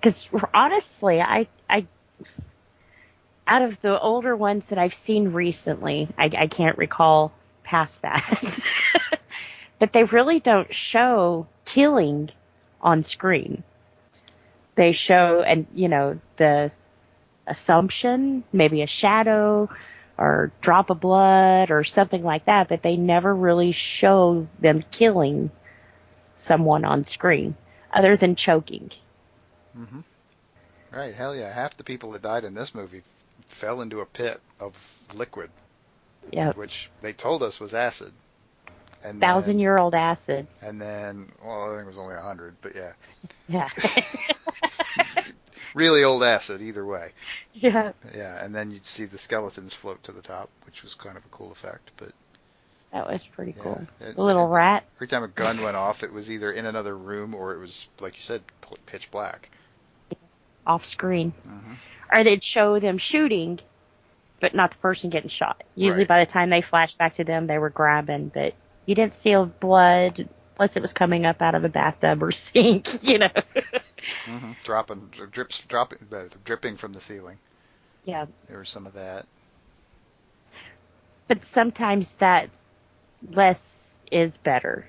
Because honestly, I out of the older ones that I've seen recently, I can't recall past that. But they really don't show killing on screen. They show, and you know, the assumption, maybe a shadow or drop of blood or something like that, but they never really show them killing someone on screen other than choking. Mm-hmm. Right, hell yeah. Half the people that died in this movie fell into a pit of liquid, Yep. which they told us was acid. And 1,000-year-old acid. And then, well, I think it was only 100, but yeah. Yeah. Really old acid, either way. Yeah. Yeah, and then you'd see the skeletons float to the top, which was kind of a cool effect. But That was pretty cool. yeah, The little rat. Every time a gun went off, it was either in another room or it was, like you said, pitch black. Off screen. Mm-hmm. Or they'd show them shooting, but not the person getting shot. Usually Right. by the time they flashed back to them, they were grabbing, but you didn't see blood unless it was coming up out of a bathtub or sink, you know. Mm-hmm. Dripping from the ceiling. Yeah. There was some of that. But sometimes that less is better,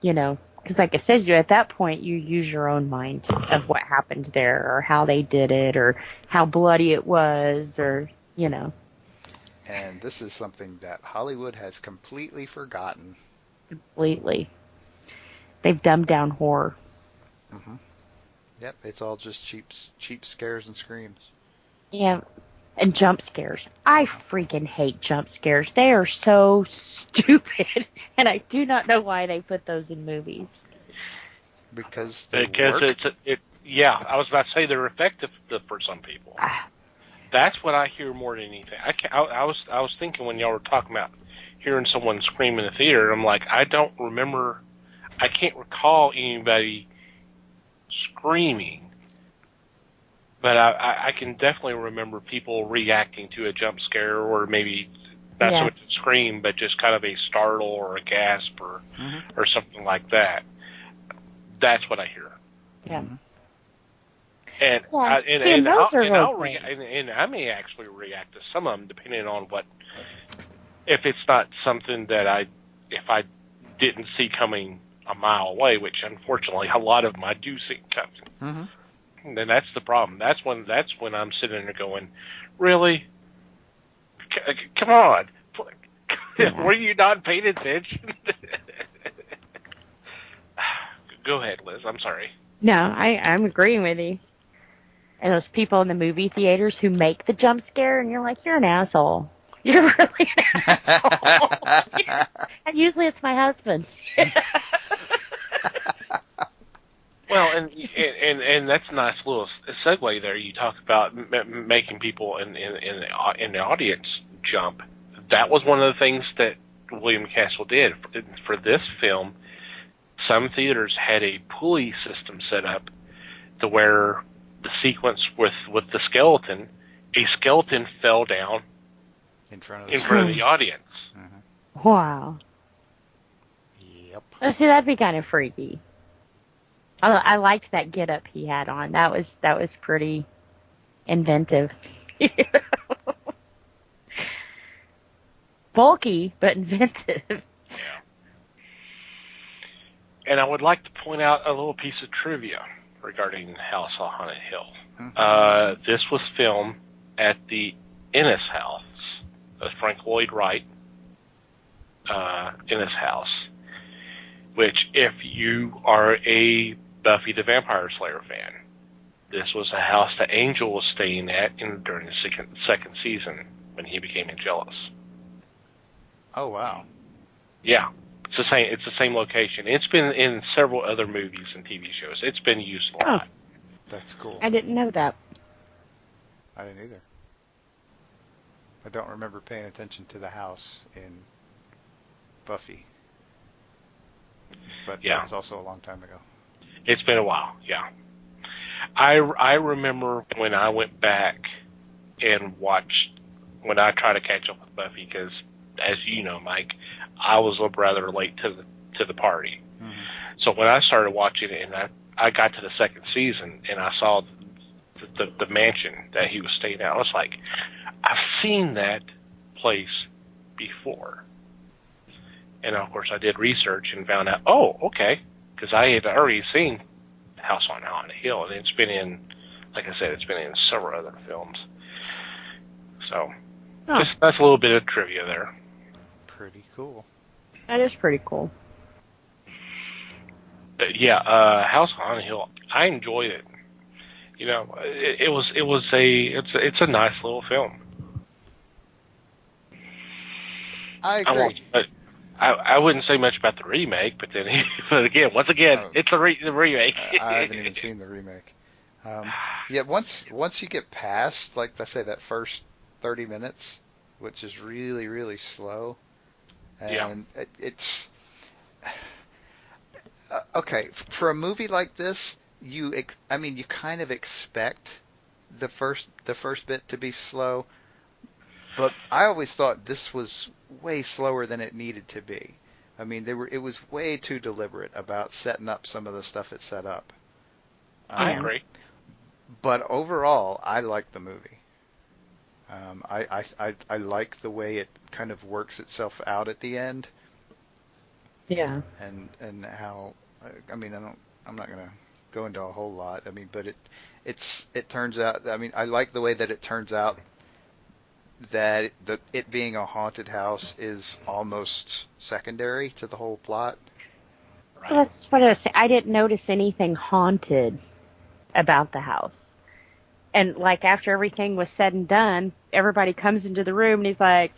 you know. Because like I said, you at that point, you use your own mind of what happened there or how they did it or how bloody it was or, you know. And this is something that Hollywood has completely forgotten. Completely. They've dumbed down horror. Mm-hmm. Yep, it's all just cheap scares and screams. Yeah. And jump scares. I freaking hate jump scares. They are so stupid. And I do not know why they put those in movies. Because work? Yeah, I was about to say they're effective for some people. That's what I hear more than anything. I was thinking when y'all were talking about hearing someone scream in the theater, I'm like, I can't recall anybody screaming. But I can definitely remember people reacting to a jump scare, or maybe not so much a scream, but just kind of a startle or a gasp or something like that. That's what I hear. Yeah. And I may actually react to some of them depending on if it's not something that if I didn't see coming a mile away, which unfortunately a lot of them I do see coming. Mm-hmm. Then that's the problem. That's when I'm sitting there going, really? Come on. Were you not paying attention? Go ahead, Liz. I'm sorry. No, I'm agreeing with you. And those people in the movie theaters who make the jump scare, and you're like, you're an asshole. You're really an asshole. And usually it's my husband. Well, and that's a nice little segue there. You talk about making people in the audience jump. That was one of the things that William Castle did for this film. Some theaters had a pulley system set up to where the sequence with the skeleton, a skeleton fell down in front of the audience. Mm-hmm. Wow. Yep. Well, see, that'd be kind of freaky. I liked that getup he had on. That was pretty inventive. Bulky, but inventive. Yeah. And I would like to point out a little piece of trivia regarding House on Haunted Hill. Mhm. This was filmed at the Ennis house, Frank Lloyd Wright Ennis house, which, if you are a Buffy the Vampire Slayer fan, this was a house that Angel was staying at during the second season when he became Angelus. Oh wow. Yeah, it's the same location. It's been in several other movies and TV shows. It's been used a lot. That's cool. I didn't know that. I didn't either. I don't remember paying attention to the house in Buffy. But Yeah. that was also a long time ago. It's been a while. Yeah, I remember when I went back and watched when I tried to catch up with Buffy, because, as you know, Mike, I was rather late to the party. Mm-hmm. So when I started watching it, and I got to the second season, and I saw the mansion that he was staying at, I was like, I've seen that place before. And of course, I did research and found out, oh, okay, because I had already seen House on Haunted Hill, and it's been in, like I said, it's been in several other films. So that's a little bit of trivia there. Pretty cool. That is pretty cool. But yeah, House on Haunted Hill, I enjoyed it. You know, it's a nice little film. I agree. I wouldn't say much about the remake, but then, once again, it's the remake. I haven't even seen the remake. Yeah, once you get past, like I say, that first 30 minutes, which is really, really slow, and it's okay for a movie like this. You kind of expect the first bit to be slow, but I always thought this was way slower than it needed to be. I mean, it was way too deliberate about setting up some of the stuff it set up. I agree. But overall, I like the movie. I like the way it kind of works itself out at the end. Yeah. And how, I mean, I'm not gonna go into a whole lot. I mean, but it turns out. I mean, I like the way that it turns out that it being a haunted house is almost secondary to the whole plot. Right. Well, that's what I was saying. I didn't notice anything haunted about the house. And, like, after everything was said and done, everybody comes into the room and he's like,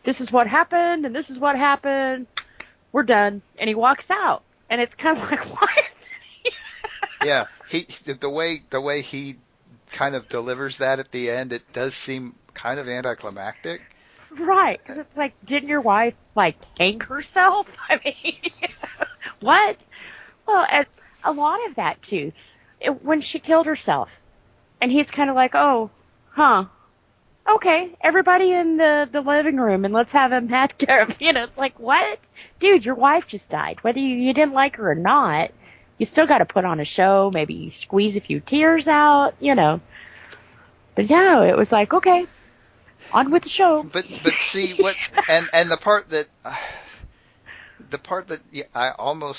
this is what happened, and this is what happened. We're done. And he walks out. And it's kind of like, what? Yeah, the way he kind of delivers that at the end, it does seem kind of anticlimactic. Right, because it's like, didn't your wife, like, hang herself? I mean, what? Well, and a lot of that, too. When she killed herself, and he's kind of like, oh, huh, okay, everybody in the living room, and let's have a madcap. It's like, what? Dude, your wife just died. Whether you didn't like her or not, you still got to put on a show, maybe squeeze a few tears out, But no, it was like, okay, on with the show. But see what, and the part that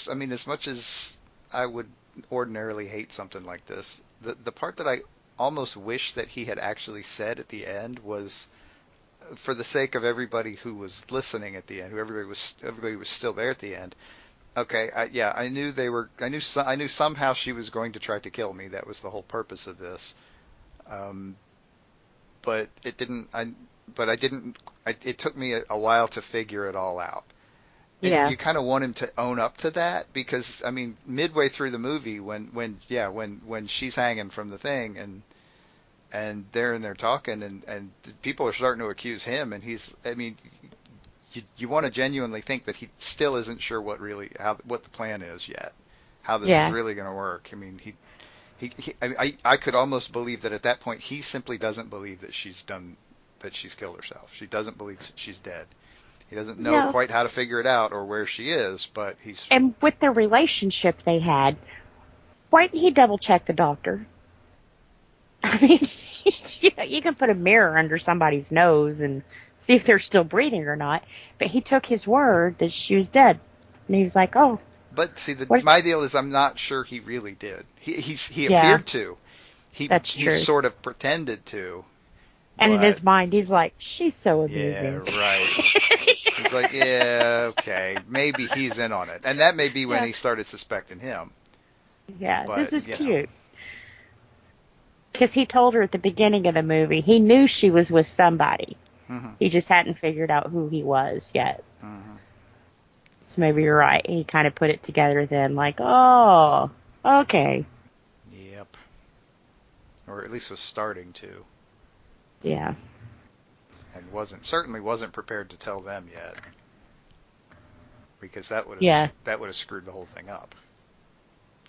I mean, as much as I would ordinarily hate something like this, the part that I almost wish that he had actually said at the end was, for the sake of everybody who was listening at the end, everybody was still there at the end. Okay, I knew somehow she was going to try to kill me. That was the whole purpose of this. But it didn't. It took me a while to figure it all out. And Yeah. you kind of want him to own up to that, because I mean, midway through the movie, when she's hanging from the thing and they're in there talking, and people are starting to accuse him, and you want to genuinely think that he still isn't sure what the plan is yet, how this is really going to work. I mean, I could almost believe that at that point he simply doesn't believe that she's killed herself. She doesn't believe that she's dead. He doesn't know quite how to figure it out or where she is, but he's... And with the relationship they had, Why didn't he double check the doctor? I mean, you can put a mirror under somebody's nose and see if they're still breathing or not. But he took his word that she was dead. And he was like, oh. But see, what? my deal is I'm not sure he really did. He Yeah. appeared to. That's He true. sort of pretended to. And in but- his mind, he's like, she's so amusing. Yeah, right. He's like, yeah, okay, maybe he's in on it. And that may be when Yeah. he started suspecting him. Yeah, But, this is you know. cute. Because he told her at the beginning of the movie, he knew she was with somebody. Mm-hmm. He just hadn't figured out who he was yet. Mm-hmm. So maybe you're right. He kind of put it together then, like, oh, okay. Yep. Or at least was starting to. Yeah. And certainly wasn't prepared to tell them yet. Because that would Yeah. have screwed the whole thing up.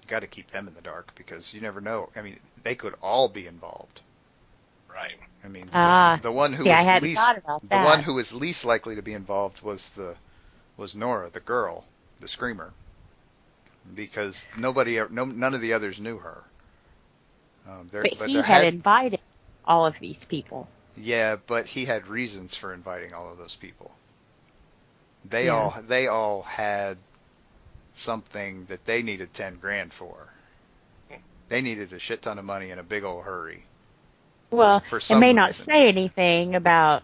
You got to keep them in the dark because you never know. I mean, they could all be involved. Right. I mean, Ah, the one who yeah, I was hadn't least thought about the that. one who was least likely to be involved was Nora, the girl, the screamer, because none of the others knew her. But he had invited all of these people. Yeah, but he had reasons for inviting all of those people. They Yeah. all had something that they needed $10,000 for. They needed a shit ton of money in a big old hurry. Well, for it some may not reason. say anything about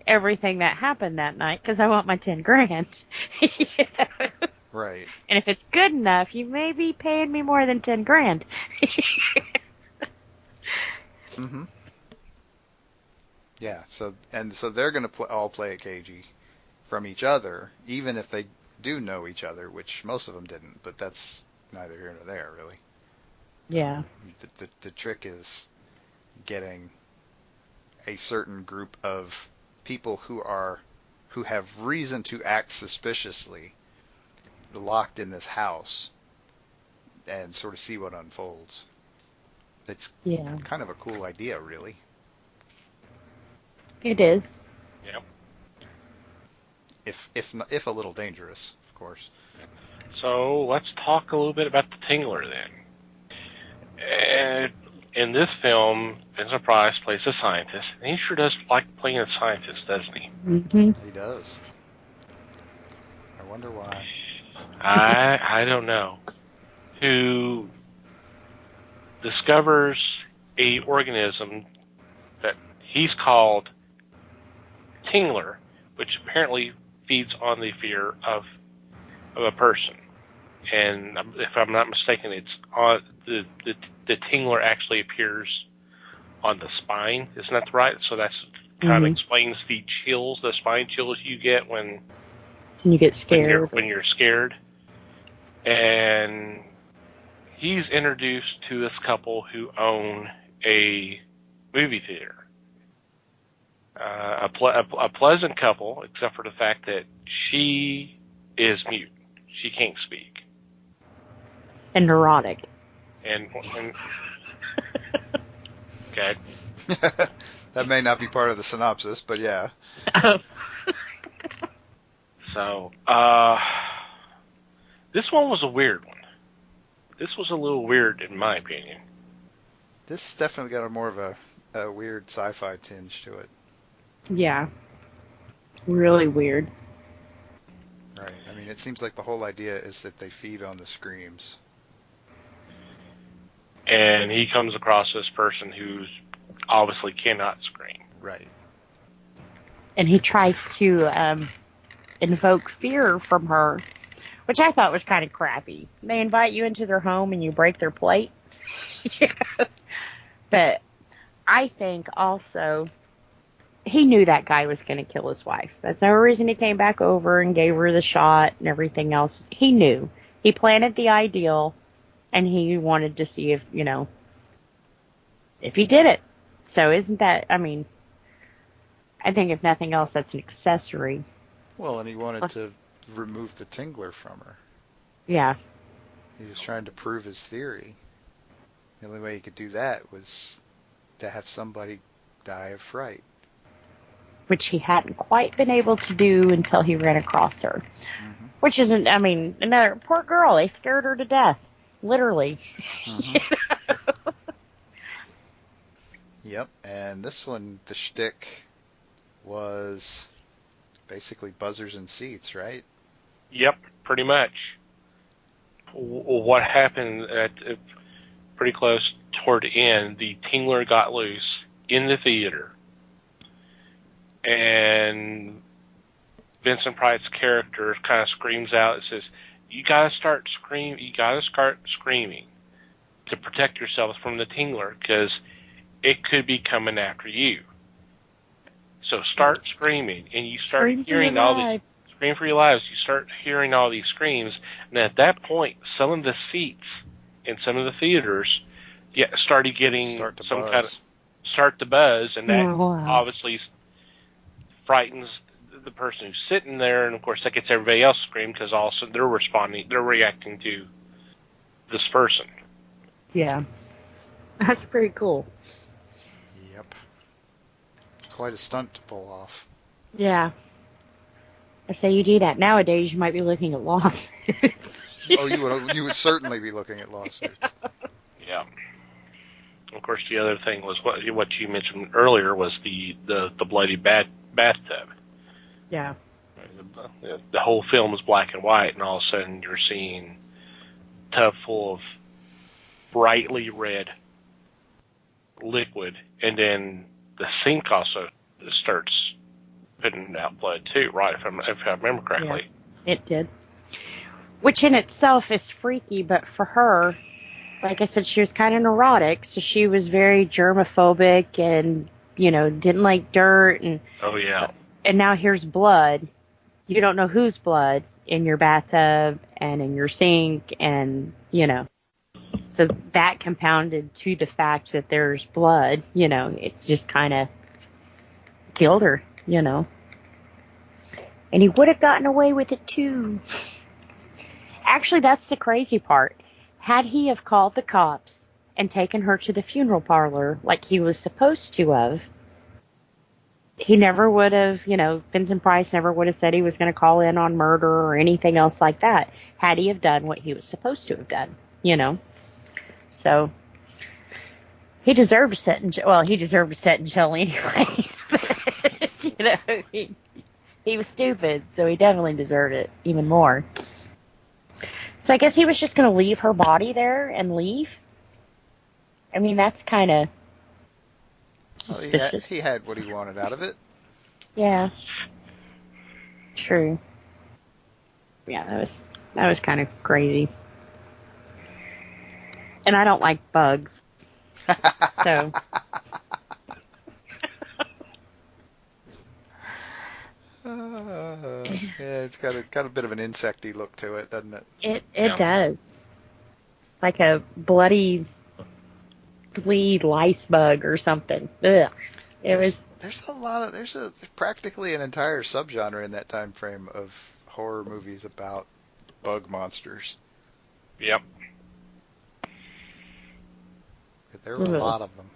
everything that happened that night because I want my $10,000. You know? Right. And if it's good enough, you may be paying me more than $10,000. Mm-hmm. Yeah. So they're going to all play it cagey from each other, even if they do know each other, which most of them didn't. But that's neither here nor there, really. Yeah. The trick is getting a certain group of people who have reason to act suspiciously locked in this house and sort of see what unfolds. It's Yeah. kind of a cool idea, really. It is. Yep. If a little dangerous, of course. So let's talk a little bit about the Tingler then. In this film, Vincent Price plays a scientist, and he sure does like playing a scientist, doesn't he? Mm-hmm. He does. I wonder why. I don't know. Who discovers a organism that he's called Tingler, which apparently feeds on the fear of a person. And if I'm not mistaken, it's on the Tingler actually appears on the spine. Isn't that right? So that's kind of explains the chills, the spine chills you get when You get scared. when you're scared. And he's introduced to this couple who own a movie theater. A pleasant couple, except for the fact that she is mute. She can't speak. And neurotic. And okay. That may not be part of the synopsis, but yeah. So, this one was a weird one. This was a little weird, in my opinion. This definitely got more of a weird sci-fi tinge to it. Yeah. Really weird. Right. I mean, it seems like the whole idea is that they feed on the screams. And he comes across this person who's obviously cannot scream. Right. And he tries to invoke fear from her, which I thought was kind of crappy. They invite you into their home and you break their plate. Yeah. But I think also he knew that guy was going to kill his wife. That's no reason he came back over and gave her the shot and everything else. He knew. He planted the ideal, and he wanted to see if, if he did it. So isn't that, I mean, I think if nothing else, that's an accessory. Well, and he wanted to remove the Tingler from her. Yeah. He was trying to prove his theory. The only way he could do that was to have somebody die of fright. Which he hadn't quite been able to do until he ran across her. Mm-hmm. Which isn't, I mean, another poor girl. They scared her to death. literally. Mhm. Yep. And this one, the shtick was basically buzzers and seats, right? Yep, pretty much. What happened pretty close toward the end, the Tingler got loose in the theater, and Vincent Price's character kind of screams out and says, You gotta start screaming to protect yourselves from the Tingler, because it could be coming after you. So start screaming, and you start hearing all these scream for your lives. You start hearing all these screams, and at that point, some of the seats in some of the theaters started getting start to buzz, and that obviously frightens the person who's sitting there, and of course that gets everybody else to scream, because also they're reacting to this person. Yeah. That's pretty cool. Yep. Quite a stunt to pull off. Yeah. I say you do that nowadays, you might be looking at lawsuits. Oh, you would certainly be looking at lawsuits. Yeah. Of course, the other thing was what you mentioned earlier was the bloody bathtub. Yeah. The whole film is black and white, and all of a sudden you're seeing a tub full of brightly red liquid, and then the sink also starts putting out blood too, right? If I remember correctly. Yeah, it did. Which in itself is freaky, but for her, like I said, she was kind of neurotic, so she was very germophobic and, didn't like dirt. And oh, yeah. And now here's blood. You don't know whose blood in your bathtub and in your sink, and, So that compounded to the fact that there's blood, it just kind of killed her, And he would have gotten away with it too. Actually, that's the crazy part. Had he have called the cops and taken her to the funeral parlor like he was supposed to have, he never would have, Vincent Price never would have said he was going to call in on murder or anything else like that, had he have done what he was supposed to have done, So, he deserved to sit in jail. Well, he deserved to sit in jail anyways. But, he was stupid, so he definitely deserved it even more. So I guess he was just going to leave her body there and leave? I mean, that's kind of suspicious. He had what he wanted out of it. Yeah. True. Yeah, that was kind of crazy. And I don't like bugs. So. Yeah, it's got a bit of an insecty look to it, doesn't it? It does. Like a bloody flea lice bug or something. Ugh. There's practically an entire subgenre in that time frame of horror movies about bug monsters. Yep. There were a lot of them.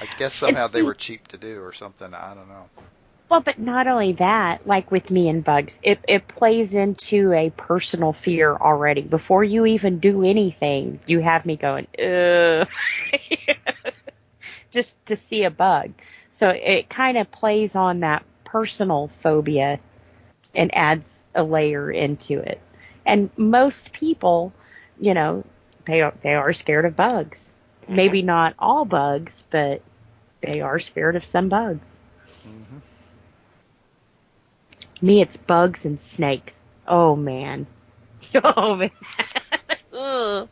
I guess somehow they were cheap to do or something. I don't know. Well, but not only that, like with me and bugs, it plays into a personal fear already. Before you even do anything, you have me going, ugh, just to see a bug. So it kind of plays on that personal phobia and adds a layer into it. And most people, they are scared of bugs. Maybe not all bugs, but they are scared of some bugs. Mm-hmm. Me, it's bugs and snakes. Oh, man. Oh, man. Ugh.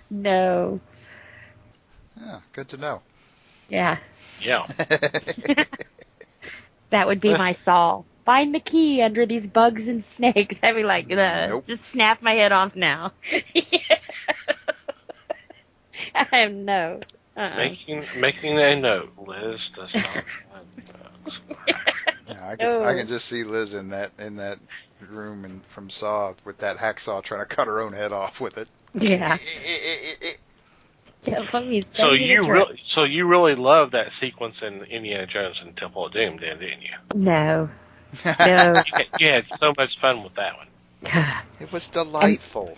No. Yeah, good to know. Yeah. Yeah. That would be my Saul. Find the key under these bugs and snakes. I'd be like, nope. Just snap my head off now. I know. Making a note. Liz does not like bugs. Yeah, I can just see Liz in that room and from Saw with that hacksaw trying to cut her own head off with it. Yeah. So you really love that sequence in Indiana Jones and Temple of Doom, then, didn't you? No. You had so much fun with that one. It was delightful.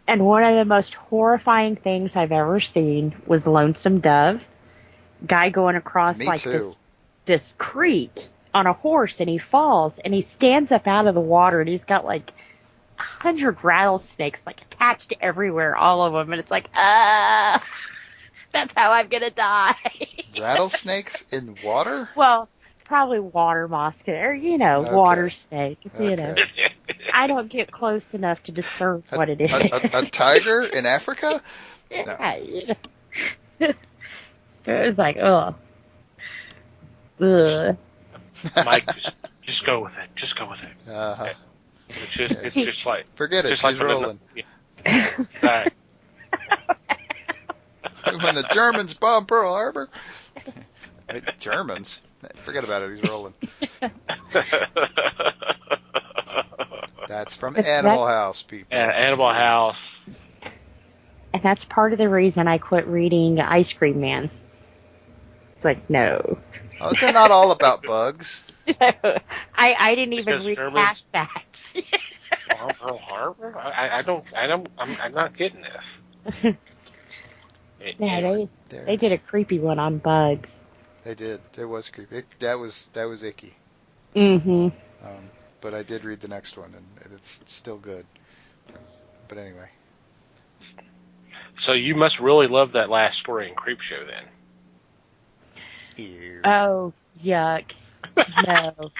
And one of the most horrifying things I've ever seen was Lonesome Dove. Guy going across Me like too. this creek on a horse, and he falls, and he stands up out of the water, and he's got like 100 rattlesnakes like attached everywhere, all of them, and it's like, that's how I'm gonna die. Rattlesnakes in water? Well, probably water mosquito, or Okay. water snakes, Okay. I don't get close enough to discern what it is. A tiger in Africa? Yeah, it was like, ugh. Ugh. Mike, just go with it. Just go with it. Uh-huh. It's just like Forget it. just like She's rolling. Yeah. Right. When the Germans bombed Pearl Harbor. Wait, Germans? Forget about it. He's rolling. That's from Animal House, people. Yeah, Animal House. And that's part of the reason I quit reading Ice Cream Man. It's like, no. Oh, they're not all about bugs. I didn't even Because read Germans- past that. Pearl Harbor? I'm not getting this. Yeah, There. they did a creepy one on bugs. They did. It was creepy. That was icky. Mm-hmm. But I did read the next one, and it's still good. But anyway. So you must really love that last story in Creepshow then. Ew. Oh, yuck. No.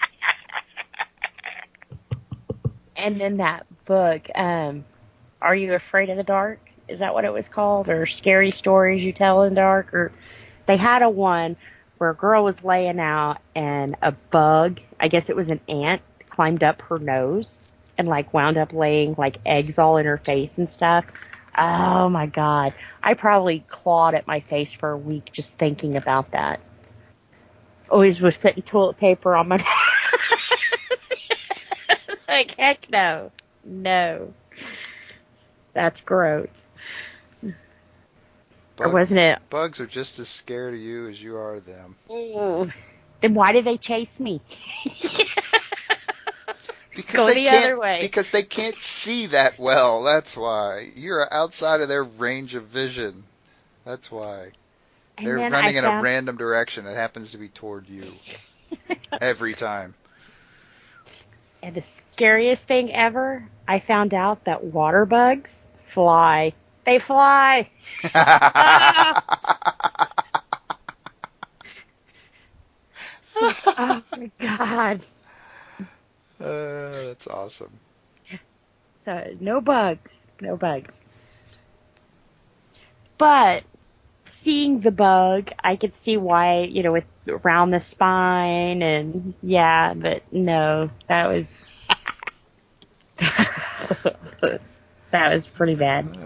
And then that book, Are You Afraid of the Dark? Is that what it was called? Or Scary Stories You Tell in the Dark? Or they had a one where a girl was laying out and a bug, I guess it was an ant, climbed up her nose and like wound up laying like eggs all in her face and stuff. Oh my God. I probably clawed at my face for a week just thinking about that. Always was putting toilet paper on my like, heck no. No. That's gross. Or wasn't it? Bugs are just as scared of you as you are of them. Ooh. Then why do they chase me? Because Go they the can't, other way. Because they can't see that well. That's why. You're outside of their range of vision. That's why. And They're then running I in a found- random direction. It happens to be toward you. Every time. And the scariest thing ever, I found out that water bugs fly. They fly. Oh my God. That's awesome. So no bugs. No bugs. But seeing the bug, I could see why, with around the spine and yeah, but no, that was that was pretty bad.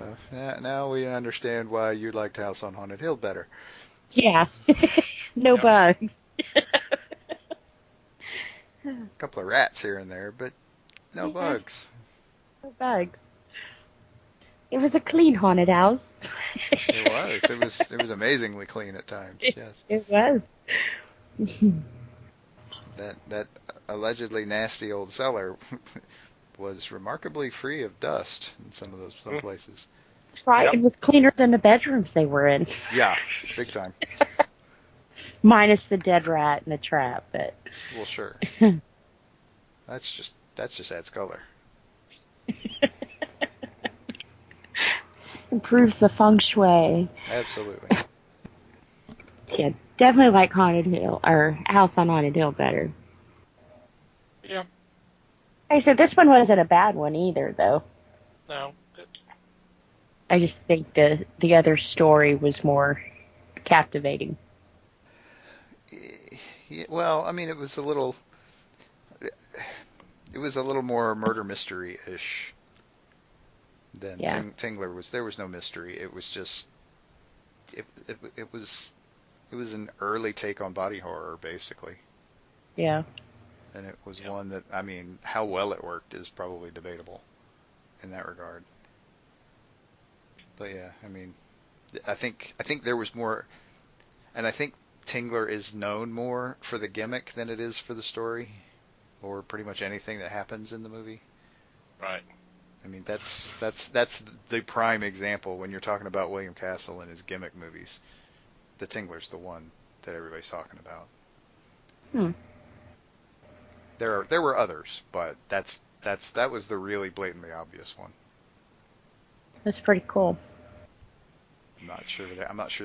Now we understand why you liked House on Haunted Hill better. Yeah. No bugs. A couple of rats here and there, but no bugs. No bugs. It was a clean haunted house. It was. It was amazingly clean at times. Yes. It was. That allegedly nasty old cellar was remarkably free of dust in some places. Right. Yep. It was cleaner than the bedrooms they were in. Yeah, big time. Minus the dead rat in the trap, but Well, sure. That's just adds color. improves the feng shui. Absolutely. Yeah, definitely like Haunted Hill or House on Haunted Hill better. Yeah. I said this one wasn't a bad one either, though. No. I just think the other story was more captivating. Yeah, well, I mean, it was a little more murder mystery-ish than Yeah. Tingler was. There was no mystery. It was just it was an early take on body horror, basically. Yeah. And it was one that, I mean, how well it worked is probably debatable in that regard. But yeah, I mean, I think there was more, and I think Tingler is known more for the gimmick than it is for the story, or pretty much anything that happens in the movie. Right. I mean, that's the prime example when you're talking about William Castle and his gimmick movies. The Tingler's the one that everybody's talking about. Hmm. There were others, but that was the really blatantly obvious one. That's pretty cool. I'm not sure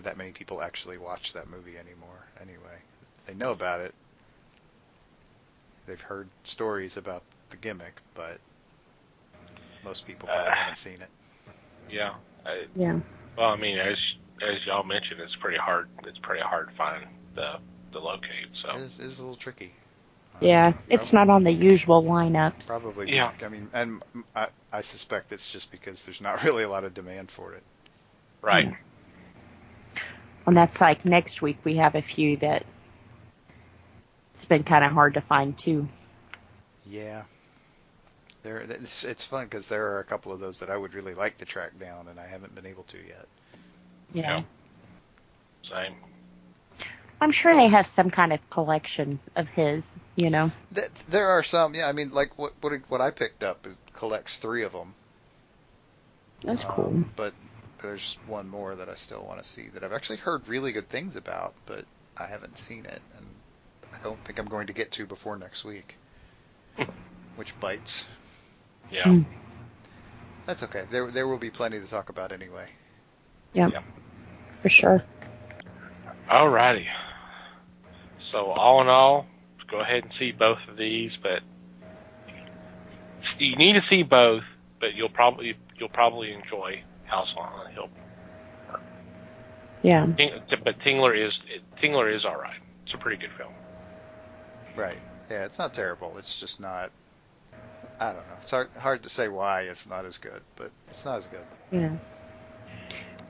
that many people actually watch that movie anymore. Anyway, they know about it. They've heard stories about the gimmick, but most people probably haven't seen it. Yeah. Yeah. Well, I mean, as y'all mentioned, it's pretty hard. It's pretty hard to find the locate. So It is a little tricky. Yeah, it's not on the usual lineups. Probably. Yeah. I mean, and I suspect it's just because there's not really a lot of demand for it. right. Yeah. And that's like next week we have a few that it's been kind of hard to find too. Yeah. It's fun because there are a couple of those that I would really like to track down, and I haven't been able to yet. Yeah. Same. I'm sure they have some kind of collection of his, you know. There are some, yeah. I mean, like what I picked up, it collects 3 of them. That's cool. But there's one more that I still want to see that I've actually heard really good things about, but I haven't seen it, and I don't think I'm going to get to before next week. Which bites. Yeah. Mm. That's okay. There will be plenty to talk about anyway. Yeah. Yeah. For sure. Alrighty. So all in all, go ahead and see both of these, but you need to see both, but you'll probably enjoy House on the Hill. Yeah. But Tingler is all right. It's a pretty good film. Right. Yeah, it's not terrible. It's just not. I don't know. It's hard to say why it's not as good, but it's not as good. Yeah.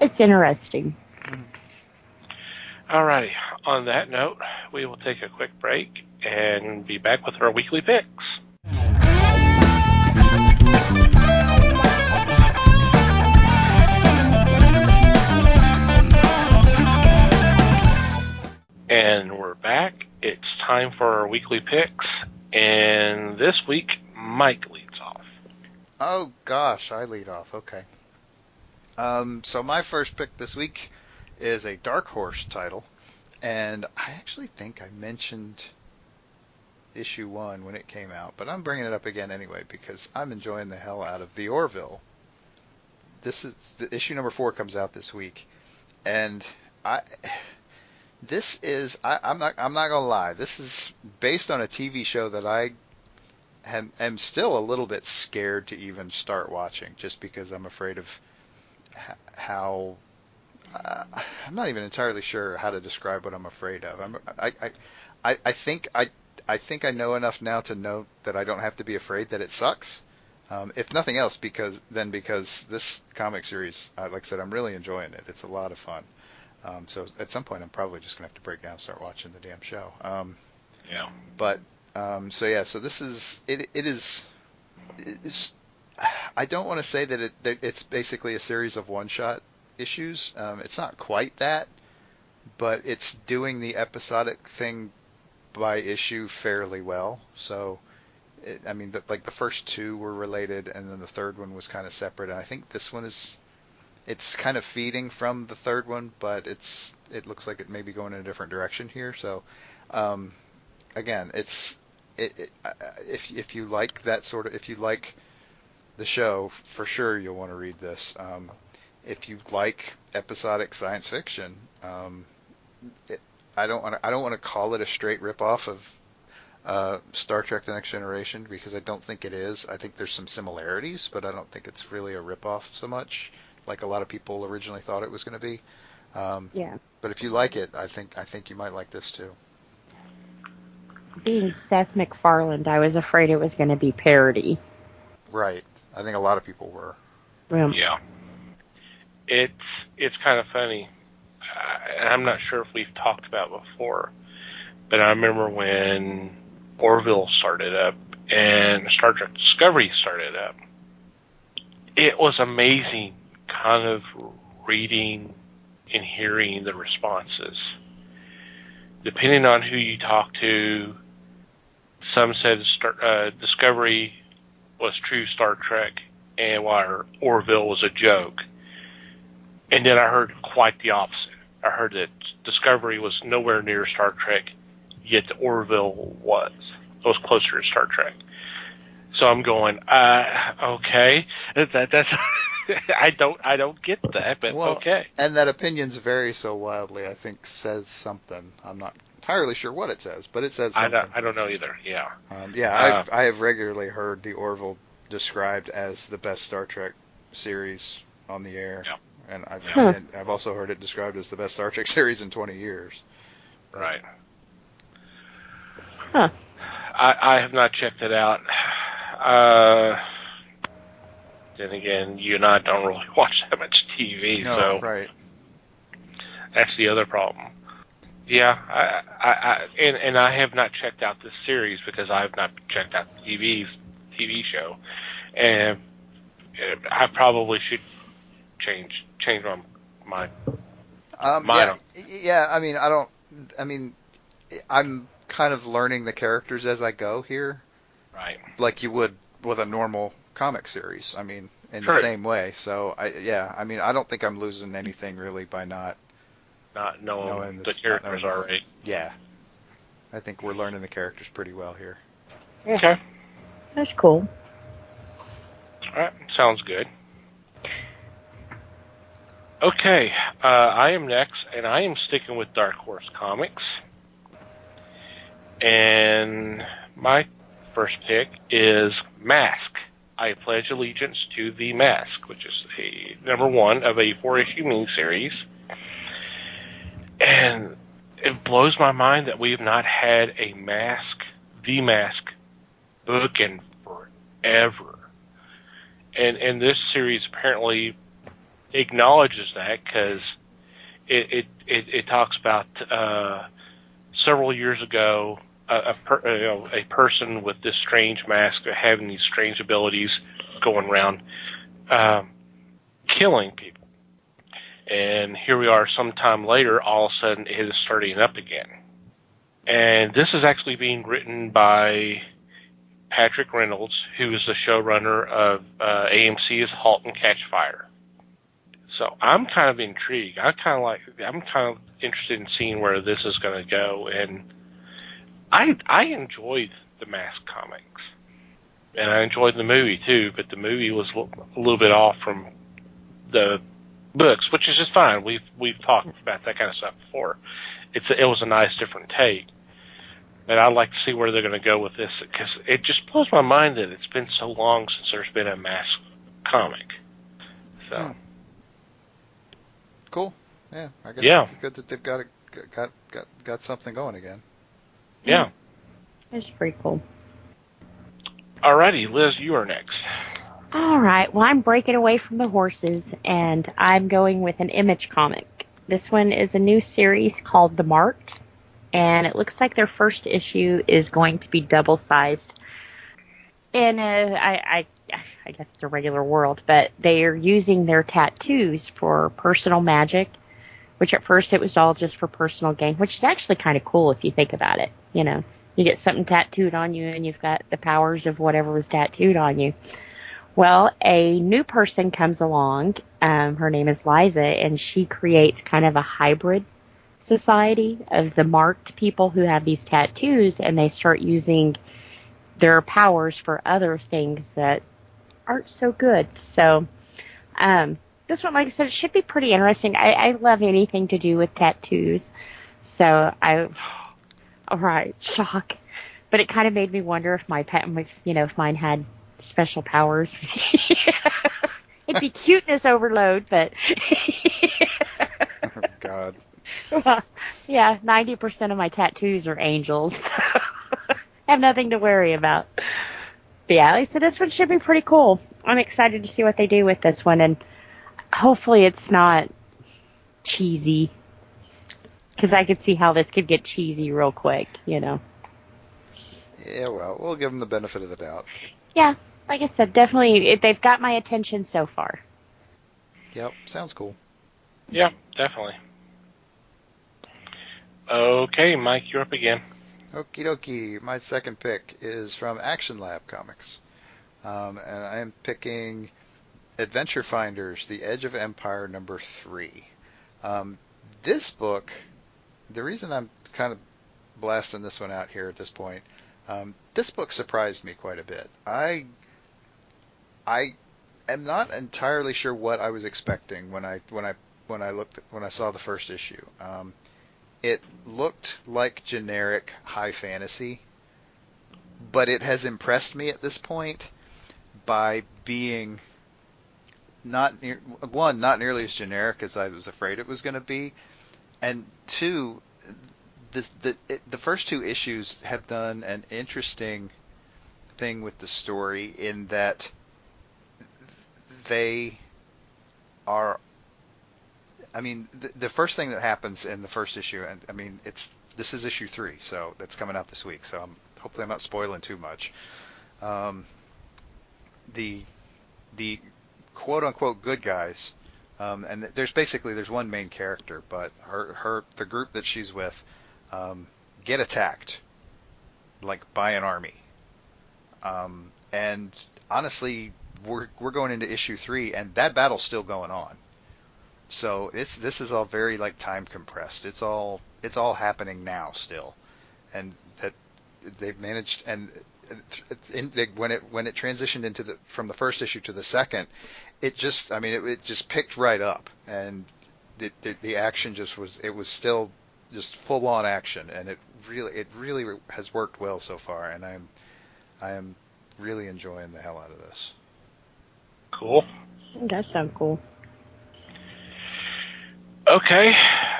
It's interesting. Alrighty. On that note, we will take a quick break and be back with our weekly picks. And we're back. It's time for our weekly picks, and this week Mike leads off. Oh gosh, I lead off. Okay. So my first pick this week is a Dark Horse title, and I actually think I mentioned issue 1 when it came out, but I'm bringing it up again anyway because I'm enjoying the hell out of the Orville. This is the issue number 4 comes out this week, and I'm not gonna lie. This is based on a TV show that I am still a little bit scared to even start watching, just because I'm afraid of how. I'm not even entirely sure how to describe what I'm afraid of. I think I know enough now to know that I don't have to be afraid that it sucks. If nothing else, because this comic series, like I said, I'm really enjoying it. It's a lot of fun. So at some point, I'm probably just gonna have to break down and start watching the damn show. Yeah. But so this is it is. I don't want to say that it's basically a series of one-shot issues. It's not quite that, but it's doing the episodic thing by issue fairly well. So, the first 2 were related, and then the third one was kind of separate. And I think this one it's kind of feeding from the third one, but it looks like it may be going in a different direction here. So, again, if you like that sort of, if you like the show, for sure you'll want to read this. If you like episodic science fiction, I don't want to call it a straight ripoff of Star Trek: The Next Generation, because I don't think it is. I think there's some similarities, but I don't think it's really a ripoff so much, like a lot of people originally thought it was going to be. Yeah. But if you like it, I think you might like this too. Being Seth MacFarlane, I was afraid it was going to be parody. Right. I think a lot of people were. Yeah. It's kind of funny. I'm not sure if we've talked about it before, but I remember when Orville started up and Star Trek Discovery started up. It was amazing kind of reading and hearing the responses. Depending on who you talk to, some said Discovery was true Star Trek, and why Orville was a joke. And then I heard quite the opposite. I heard that Discovery was nowhere near Star Trek, yet the Orville was. It was closer to Star Trek. So I'm going, okay, that's I don't get that, but Well, okay. And that opinions vary so wildly, I think, says something. I'm not entirely sure what it says, but it says something. I don't know either. Yeah. I have regularly heard the Orville described as the best Star Trek series on the air, and I've also heard it described as the best Star Trek series in 20 years. But, right. Huh. I have not checked it out. Then again, you and I don't really watch that much TV, no, so right. That's the other problem. Yeah, and I have not checked out this series because I have not checked out the TV show, and I probably should change my mind. Yeah. I mean, I'm kind of learning the characters as I go here, Right. like you would with a normal comic series. I mean, in the same way. So I don't think I'm losing anything really by not knowing the characters already. Yeah. I think we're learning the characters pretty well here. Okay. That's cool. All right. Sounds good. Okay. I am next, and I am sticking with Dark Horse Comics. And my first pick is Mask. I pledge allegiance to the Mask, which is a number 1 of a 4-issue miniseries. And it blows my mind that we have not had the Mask book in forever. And this series apparently acknowledges that because it talks about several years ago a person with this strange mask having these strange abilities going around killing people. And here we are sometime later, all of a sudden it is starting up again. And this is actually being written by Patrick Reynolds, who is the showrunner of AMC's *Halt and Catch Fire*. So I'm kind of intrigued. I'm kind of interested in seeing where this is going to go. And I enjoyed the Mask comics, and I enjoyed the movie too. But the movie was a little bit off from the books, which is just fine. We've talked about that kind of stuff before. It was a nice different take. And I'd like to see where they're going to go with this, because it just blows my mind that it's been so long since there's been a Mask comic. So cool. Yeah, I guess it's good that they've got something going again. Yeah. That's pretty cool. Alrighty, Liz, you are next. All right. Well, I'm breaking away from the horses, and I'm going with an Image comic. This one is a new series called The Marked, and it looks like their first issue is going to be double-sized. And I guess it's a regular world, but they are using their tattoos for personal magic, which at first it was all just for personal gain, which is actually kind of cool if you think about it. You know, you get something tattooed on you, and you've got the powers of whatever was tattooed on you. Well, a new person comes along. Her name is Liza, and she creates kind of a hybrid society of the marked people who have these tattoos, and they start using their powers for other things that aren't so good. So this one, like I said, it should be pretty interesting. I love anything to do with tattoos. So all right, shock. But it kind of made me wonder if if mine had special powers. It'd be cuteness overload, but Oh, God. Well, yeah, 90% of my tattoos are angels. So I have nothing to worry about. But yeah, so this one should be pretty cool. I'm excited to see what they do with this one, and hopefully it's not cheesy, because I could see how this could get cheesy real quick, you know. Yeah, well, we'll give them the benefit of the doubt. Yeah, like I said, definitely, they've got my attention so far. Yep, sounds cool. Yeah, definitely. Okay, Mike, you're up again. Okie dokie. My second pick is from Action Lab Comics. And I am picking Adventure Finders, The Edge of Empire #3. This book, the reason I'm kind of blasting this one out here at this point, this book surprised me quite a bit. I am not entirely sure what I was expecting when I saw the first issue. It looked like generic high fantasy, but it has impressed me at this point by being not nearly as generic as I was afraid it was going to be, and two, the first two issues have done an interesting thing with the story in that they are. I mean, the first thing that happens in the first issue, and I mean, this is issue 3, so that's coming out this week. So hopefully I'm not spoiling too much. The quote unquote good guys, and there's one main character, but the group that she's with get attacked like by an army, and honestly, we're going into issue 3, and that battle's still going on. So this is all very like time compressed. It's all happening now still, and that they've managed. And when it transitioned from the first issue to the second, it just picked right up, and the action was still just full on action, and it really has worked well so far, and I am really enjoying the hell out of this. Cool. That sounds cool. Okay,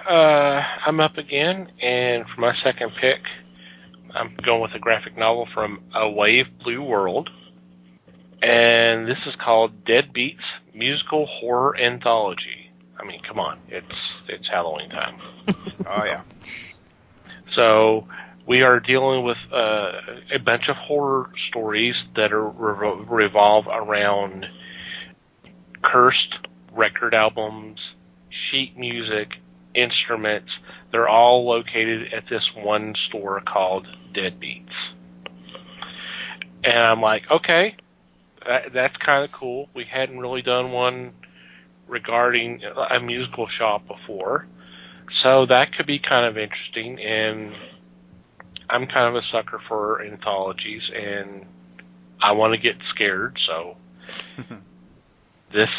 I'm up again, and for my second pick, I'm going with a graphic novel from A Wave Blue World, and this is called Deadbeats Musical Horror Anthology. I mean, come on, it's Halloween time. Oh yeah. So we are dealing with a bunch of horror stories that are revolve around cursed record albums, sheet music, instruments. They're all located at this one store called Deadbeats. And I'm like, okay, that's kind of cool. We hadn't really done one regarding a musical shop before. So that could be kind of interesting. And I'm kind of a sucker for anthologies, and I want to get scared. So this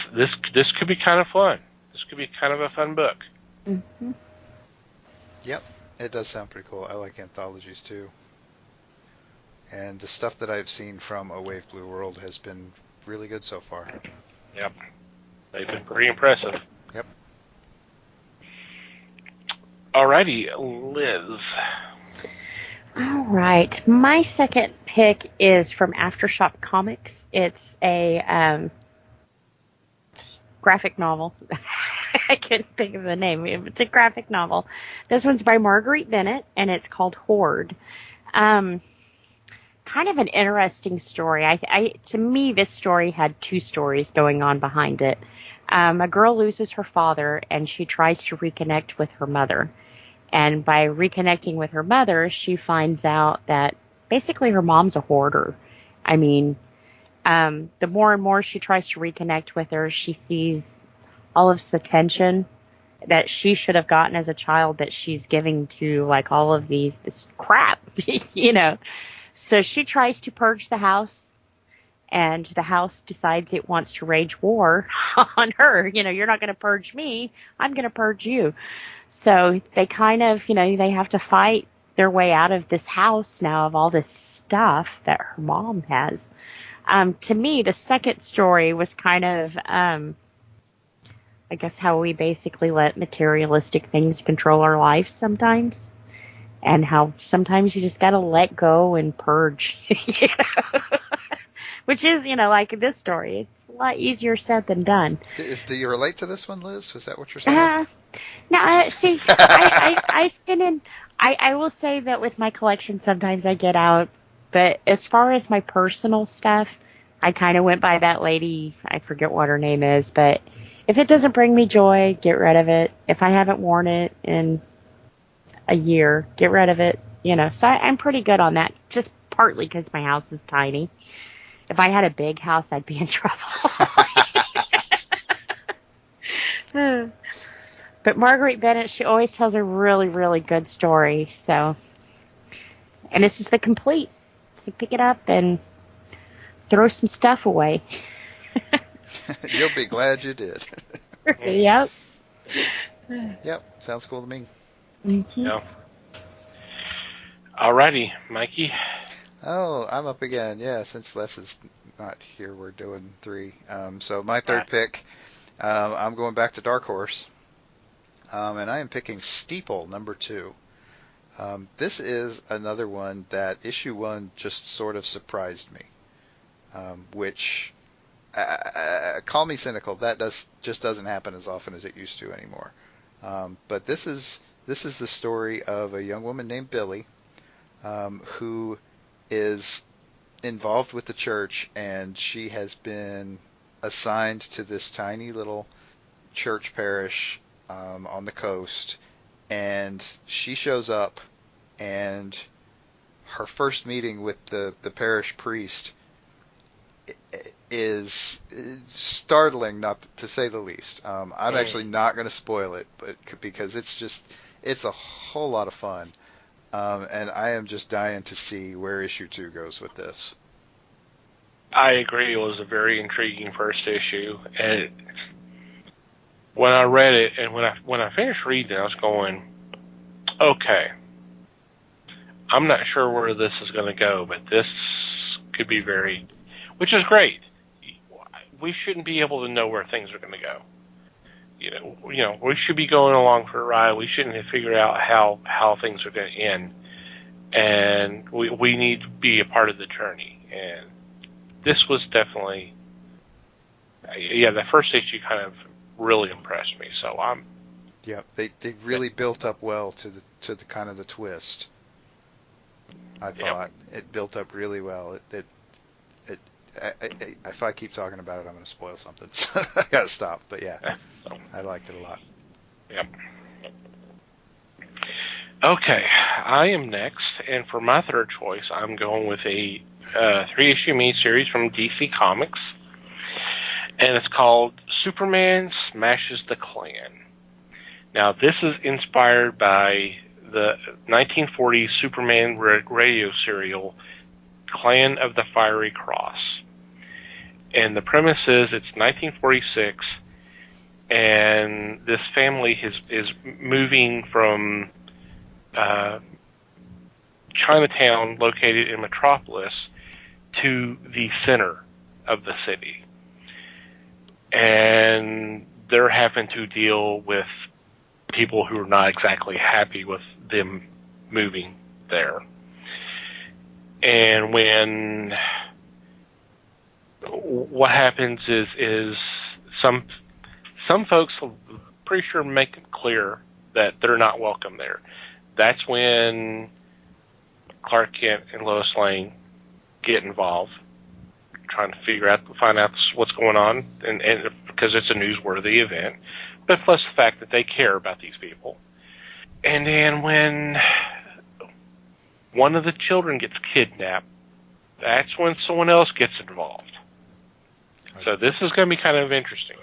could be kind of fun. Could be kind of a fun book. Mm-hmm. Yep, it does sound pretty cool. I like anthologies too. And the stuff that I've seen from A Wave Blue World has been really good so far. Yep. They've been pretty impressive. Yep. Alrighty, Liz. All right. My second pick is from Aftershock Comics. It's a graphic novel. I couldn't think of the name. It's a graphic novel. This one's by Marguerite Bennett, and it's called Horde. Kind of an interesting story. To me, this story had two stories going on behind it. A girl loses her father, and she tries to reconnect with her mother. And by reconnecting with her mother, she finds out that basically her mom's a hoarder. I mean, the more and more she tries to reconnect with her, she sees all of this attention that she should have gotten as a child that she's giving to like all of this crap, you know. So she tries to purge the house, and the house decides it wants to wage war on her. You know, you're not going to purge me, I'm going to purge you. So they kind of, they have to fight their way out of this house now of all this stuff that her mom has. To me, the second story was kind of, I guess, how we basically let materialistic things control our lives sometimes, and how sometimes you just got to let go and purge, which is, like this story. It's a lot easier said than done. Do you relate to this one, Liz? Was that what you're saying? No, see, I've been in, I will say that with my collection, sometimes I get out, but as far as my personal stuff, I kind of went by that lady, I forget what her name is, but if it doesn't bring me joy, get rid of it. If I haven't worn it in a year, get rid of it. So I'm pretty good on that, just partly because my house is tiny. If I had a big house, I'd be in trouble. But Marguerite Bennett, she always tells a really, really good story. So, and this is the complete. So pick it up and throw some stuff away. You'll be glad you did. Yep. Yep, sounds cool to me. Mm-hmm. Yeah. Alrighty, Mikey. Oh, I'm up again. Yeah, since Les is not here, we're doing 3. So my third pick, I'm going back to Dark Horse, and I am picking Steeple, number 2. This is another one that issue 1 just sort of surprised me, which, call me cynical, that just doesn't happen as often as it used to anymore. But this is the story of a young woman named Billy, who is involved with the church, and she has been assigned to this tiny little church parish on the coast, and she shows up, and her first meeting with the parish priest is startling, not to say the least. I'm actually not going to spoil it, but because it's a whole lot of fun. And I am just dying to see where issue 2 goes with this. I agree. It was a very intriguing first issue, and when I read it and when I finished reading it, I was going, okay, I'm not sure where this is going to go, but this could be which is great. We shouldn't be able to know where things are going to go. You know, we should be going along for a ride. We shouldn't have figured out how things are going to end, and we need to be a part of the journey. And this was definitely, the first issue kind of really impressed me. So Yep, they really built up well to the kind of the twist. I thought it built up really well. If I keep talking about it, I'm going to spoil something. So I got to stop. But yeah, I liked it a lot. Yep. Okay, I am next, and for my third choice, I'm going with a 3-issue miniseries from DC Comics, and it's called Superman Smashes the Klan. Now, this is inspired by the 1940s Superman radio serial Clan of the Fiery Cross. And the premise is it's 1946, and this family is moving from Chinatown, located in Metropolis, to the center of the city. And they're having to deal with people who are not exactly happy with them moving there. And what happens is some folks, I'm pretty sure, make it clear that they're not welcome there. That's when Clark Kent and Lois Lane get involved, trying to find out what's going on, and because it's a newsworthy event, but plus the fact that they care about these people. And then when one of the children gets kidnapped, that's when someone else gets involved. So this is going to be kind of interesting.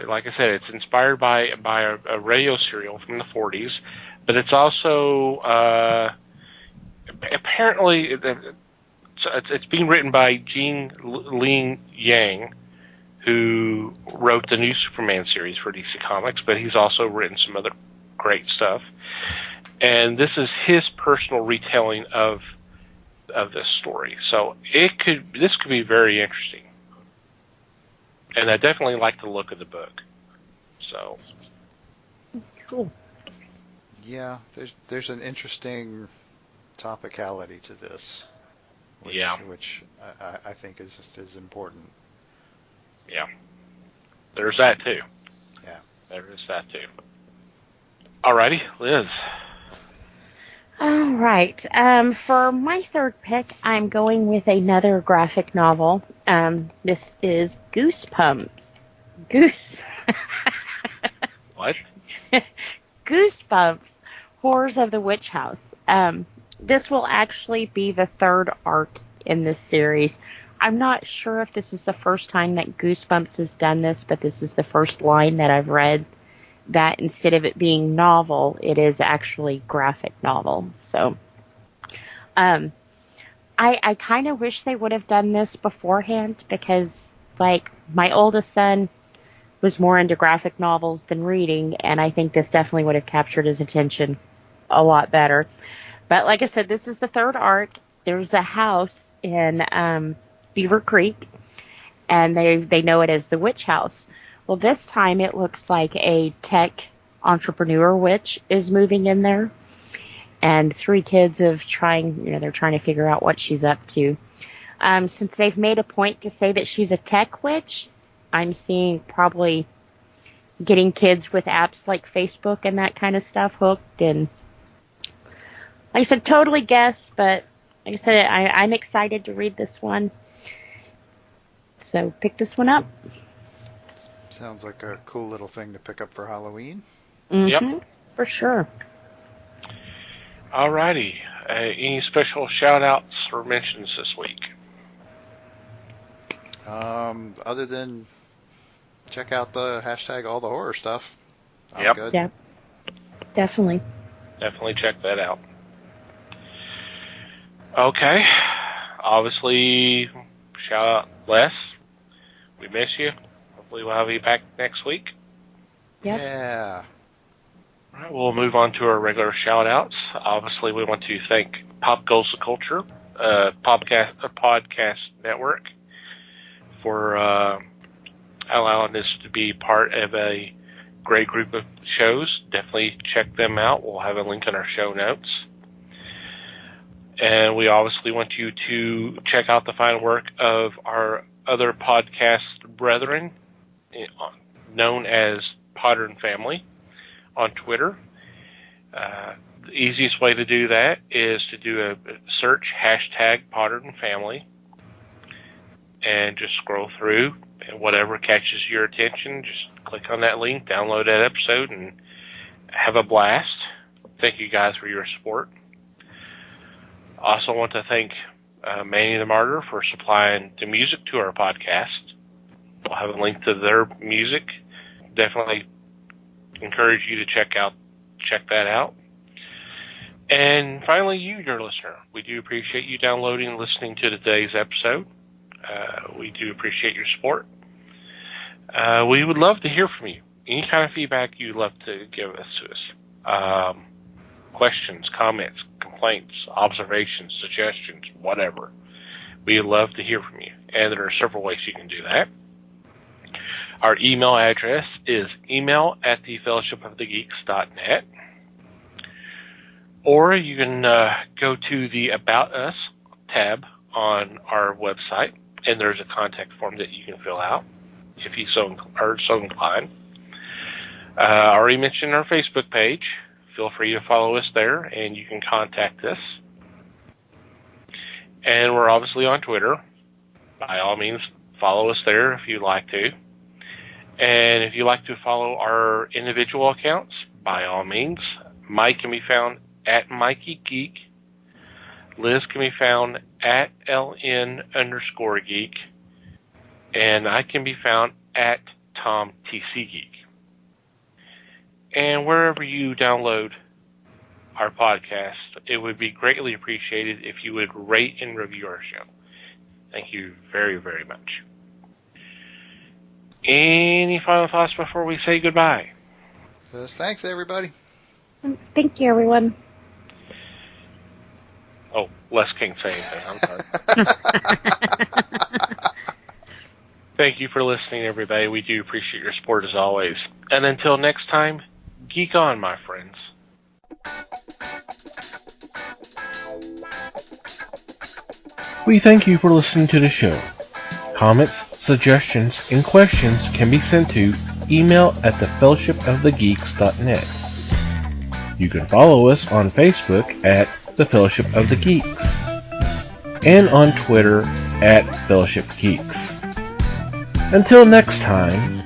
Like I said, it's inspired by a radio serial from the 40s, but it's also apparently it's being written by Gene Lin Yang, who wrote the new Superman series for DC Comics, but he's also written some other great stuff. And this is his personal retelling of this story. So this could be very interesting. And I definitely like the look of the book. So Cool. Yeah, there's an interesting topicality to this, which I think is important. yeah, there's that too. Yeah, there is that too. Alrighty, Liz. All right. For my third pick, I'm going with another graphic novel. This is Goosebumps. What? Goosebumps, Horrors of the Witch House. This will actually be the third arc in this series, I'm not sure if this is the first time that Goosebumps has done this, but this is the first line that I've read that instead of it being novel, it is actually graphic novel. So, I kind of wish they would have done this beforehand because, like, my oldest son was more into graphic novels than reading, and I think this definitely would have captured his attention a lot better. But like I said, this is the third arc. There's a house in Beaver Creek, and they know it as the witch house. Well, this time it looks like a tech entrepreneur witch is moving in there, and 3 kids they're trying to figure out what she's up to. Since they've made a point to say that she's a tech witch, I'm seeing probably getting kids with apps like Facebook and that kind of stuff hooked. And like I said, totally guess, but like I said, I'm excited to read this one. So pick this one up. Sounds like a cool little thing to pick up for Halloween. Mm-hmm, Yep. for sure. Alrighty. Any special shout-outs or mentions this week? Other than check out the hashtag all the horror stuff. I'm Yep. good. Yeah, definitely. Definitely check that out. Okay. Obviously, shout out Les. We miss you. Hopefully we'll have you back next week. Yep. Yeah. All right, we'll move on to our regular shout-outs. Obviously, we want to thank Pop Culture Culture, podcast network, for allowing us to be part of a great group of shows. Definitely check them out. We'll have a link in our show notes. And we obviously want you to check out the fine work of our other podcast brethren, known as Potter and Family, on Twitter. The easiest way to do that is to do a search hashtag Potter and Family and just scroll through, and whatever catches your attention, just click on that link, download that episode, and have a blast. Thank you guys for your support. I also want to thank Manny the Martyr for supplying the music to our podcast. We'll have a link to their music. Definitely encourage you to check that out. And finally, you, your listener, we do appreciate you downloading and listening to today's episode. We do appreciate your support. We would love to hear from you. Any kind of feedback you'd love to give us to us. Questions, comments, complaints, observations, suggestions, whatever. We'd love to hear from you. And there are several ways you can do that. Our email address is email@thefellowshipofthegeeks.net. Or you can go to the About Us tab on our website, and there's a contact form that you can fill out if you are so inclined. I already mentioned our Facebook page. Feel free to follow us there, and you can contact us. And we're obviously on Twitter. By all means, follow us there if you'd like to. And if you'd like to follow our individual accounts, by all means. Mike can be found at Mikey Geek. Liz can be found at LN_Geek. And I can be found at TomTCGeek. And wherever you download our podcast, it would be greatly appreciated if you would rate and review our show. Thank you very, very much. Any final thoughts before we say goodbye? Thanks, everybody. Thank you, everyone. Oh, Les can't say anything. I'm sorry. Thank you for listening, everybody. We do appreciate your support as always. And until next time, geek on, my friends. We thank you for listening to the show. Comments, suggestions, and questions can be sent to email@thefellowshipofthegeeks.net. You can follow us on Facebook at The Fellowship of the Geeks and on Twitter at Fellowship Geeks. Until next time,